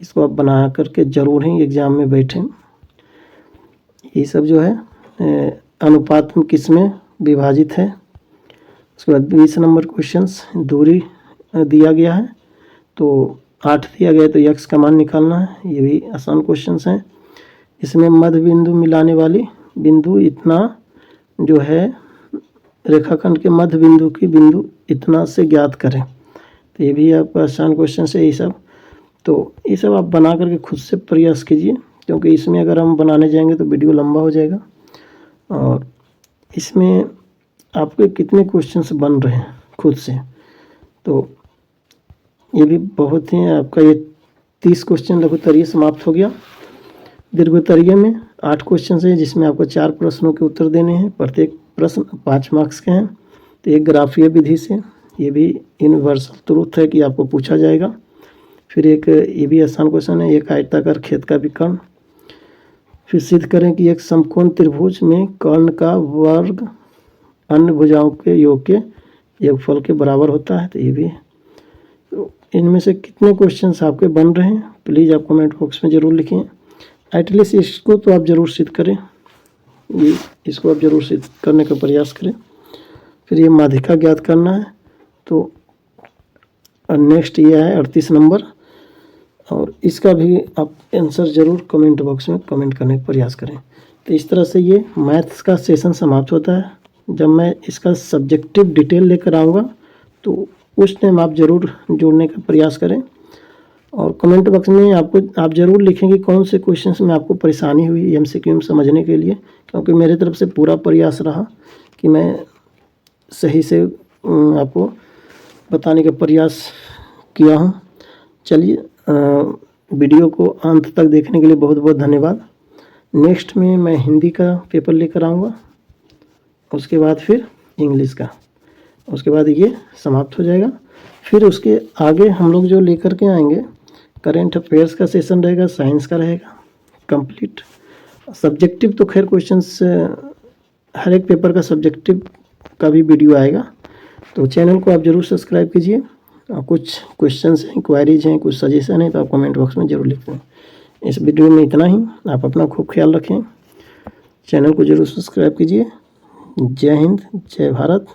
इसको आप बना करके जरूर ही एग्जाम में बैठें। ये सब जो है अनुपात में किस में विभाजित है। उसके बाद 20 नंबर क्वेश्चंस दूरी दिया गया है, तो 8 दिया गया, तो x का मान निकालना है। ये भी आसान क्वेश्चंस हैं। इसमें मध्य बिंदु मिलाने वाली बिंदु इतना जो है रेखाखंड के मध्य बिंदु की बिंदु इतना से ज्ञात करें। तो ये भी आपका आसान क्वेश्चन है ये सब। तो ये सब आप बना करके खुद से प्रयास कीजिए, क्योंकि इसमें अगर हम बनाने जाएंगे तो वीडियो लंबा हो जाएगा। और इसमें आपके कितने क्वेश्चंस बन रहे हैं खुद से, तो ये भी बहुत ही आपका ये 30 क्वेश्चन लघुत्तरीय समाप्त हो गया। दीर्घोत्तरीय में 8 क्वेश्चन है, जिसमें आपको 4 प्रश्नों के उत्तर देने हैं। प्रत्येक प्रश्न 5 मार्क्स के हैं। तो एक ग्राफीय विधि से, ये भी यूनिवर्सल ट्रूथ है कि आपको पूछा जाएगा। फिर एक ये भी आसान क्वेश्चन है, एक आयताकार खेत का विकर्ण। फिर सिद्ध करें कि एक समकोण त्रिभुज में कर्ण का वर्ग अन्य भुजाओं के योग के योगफल के बराबर होता है। तो ये भी, तो इनमें से कितने क्वेश्चंस आपके बन रहे हैं प्लीज़ आप कमेंट बॉक्स में ज़रूर लिखें। एटलीस्ट इसको तो आप ज़रूर सिद्ध करें, ये इसको आप ज़रूर सिद्ध करने का प्रयास करें। फिर ये माध्यिका ज्ञात करना है। तो नेक्स्ट ये है 38 नंबर, और इसका भी आप आंसर ज़रूर कमेंट बॉक्स में कमेंट करने का प्रयास करें। तो इस तरह से ये मैथ्स का सेशन समाप्त होता है। जब मैं इसका सब्जेक्टिव डिटेल लेकर आऊँगा तो उस टाइम आप ज़रूर जोड़ने का प्रयास करें। और कमेंट बॉक्स में आप ज़रूर लिखें कि कौन से क्वेश्चंस में आपको परेशानी हुई एमसीक्यू में समझने के लिए, क्योंकि मेरे तरफ से पूरा प्रयास रहा कि मैं सही से आपको बताने का प्रयास किया हूँ। चलिए, वीडियो को अंत तक देखने के लिए बहुत बहुत धन्यवाद। नेक्स्ट में मैं हिंदी का पेपर लेकर आऊँगा, उसके बाद फिर इंग्लिश का, उसके बाद ये समाप्त हो जाएगा। फिर उसके आगे हम लोग जो लेकर के आएंगे, करेंट अफेयर्स का सेशन रहेगा, साइंस का रहेगा कंप्लीट। सब्जेक्टिव तो खैर क्वेश्चंस हर एक पेपर का सब्जेक्टिव का भी वीडियो आएगा। तो चैनल को आप ज़रूर सब्सक्राइब कीजिए। कुछ क्वेश्चंस हैं, क्वारीज हैं, कुछ सजेशन है, तो आप कमेंट बॉक्स में ज़रूर लिखें। इस वीडियो में इतना ही। आप अपना खूब ख्याल रखें, चैनल को ज़रूर सब्सक्राइब कीजिए। जय हिंद, जय भारत।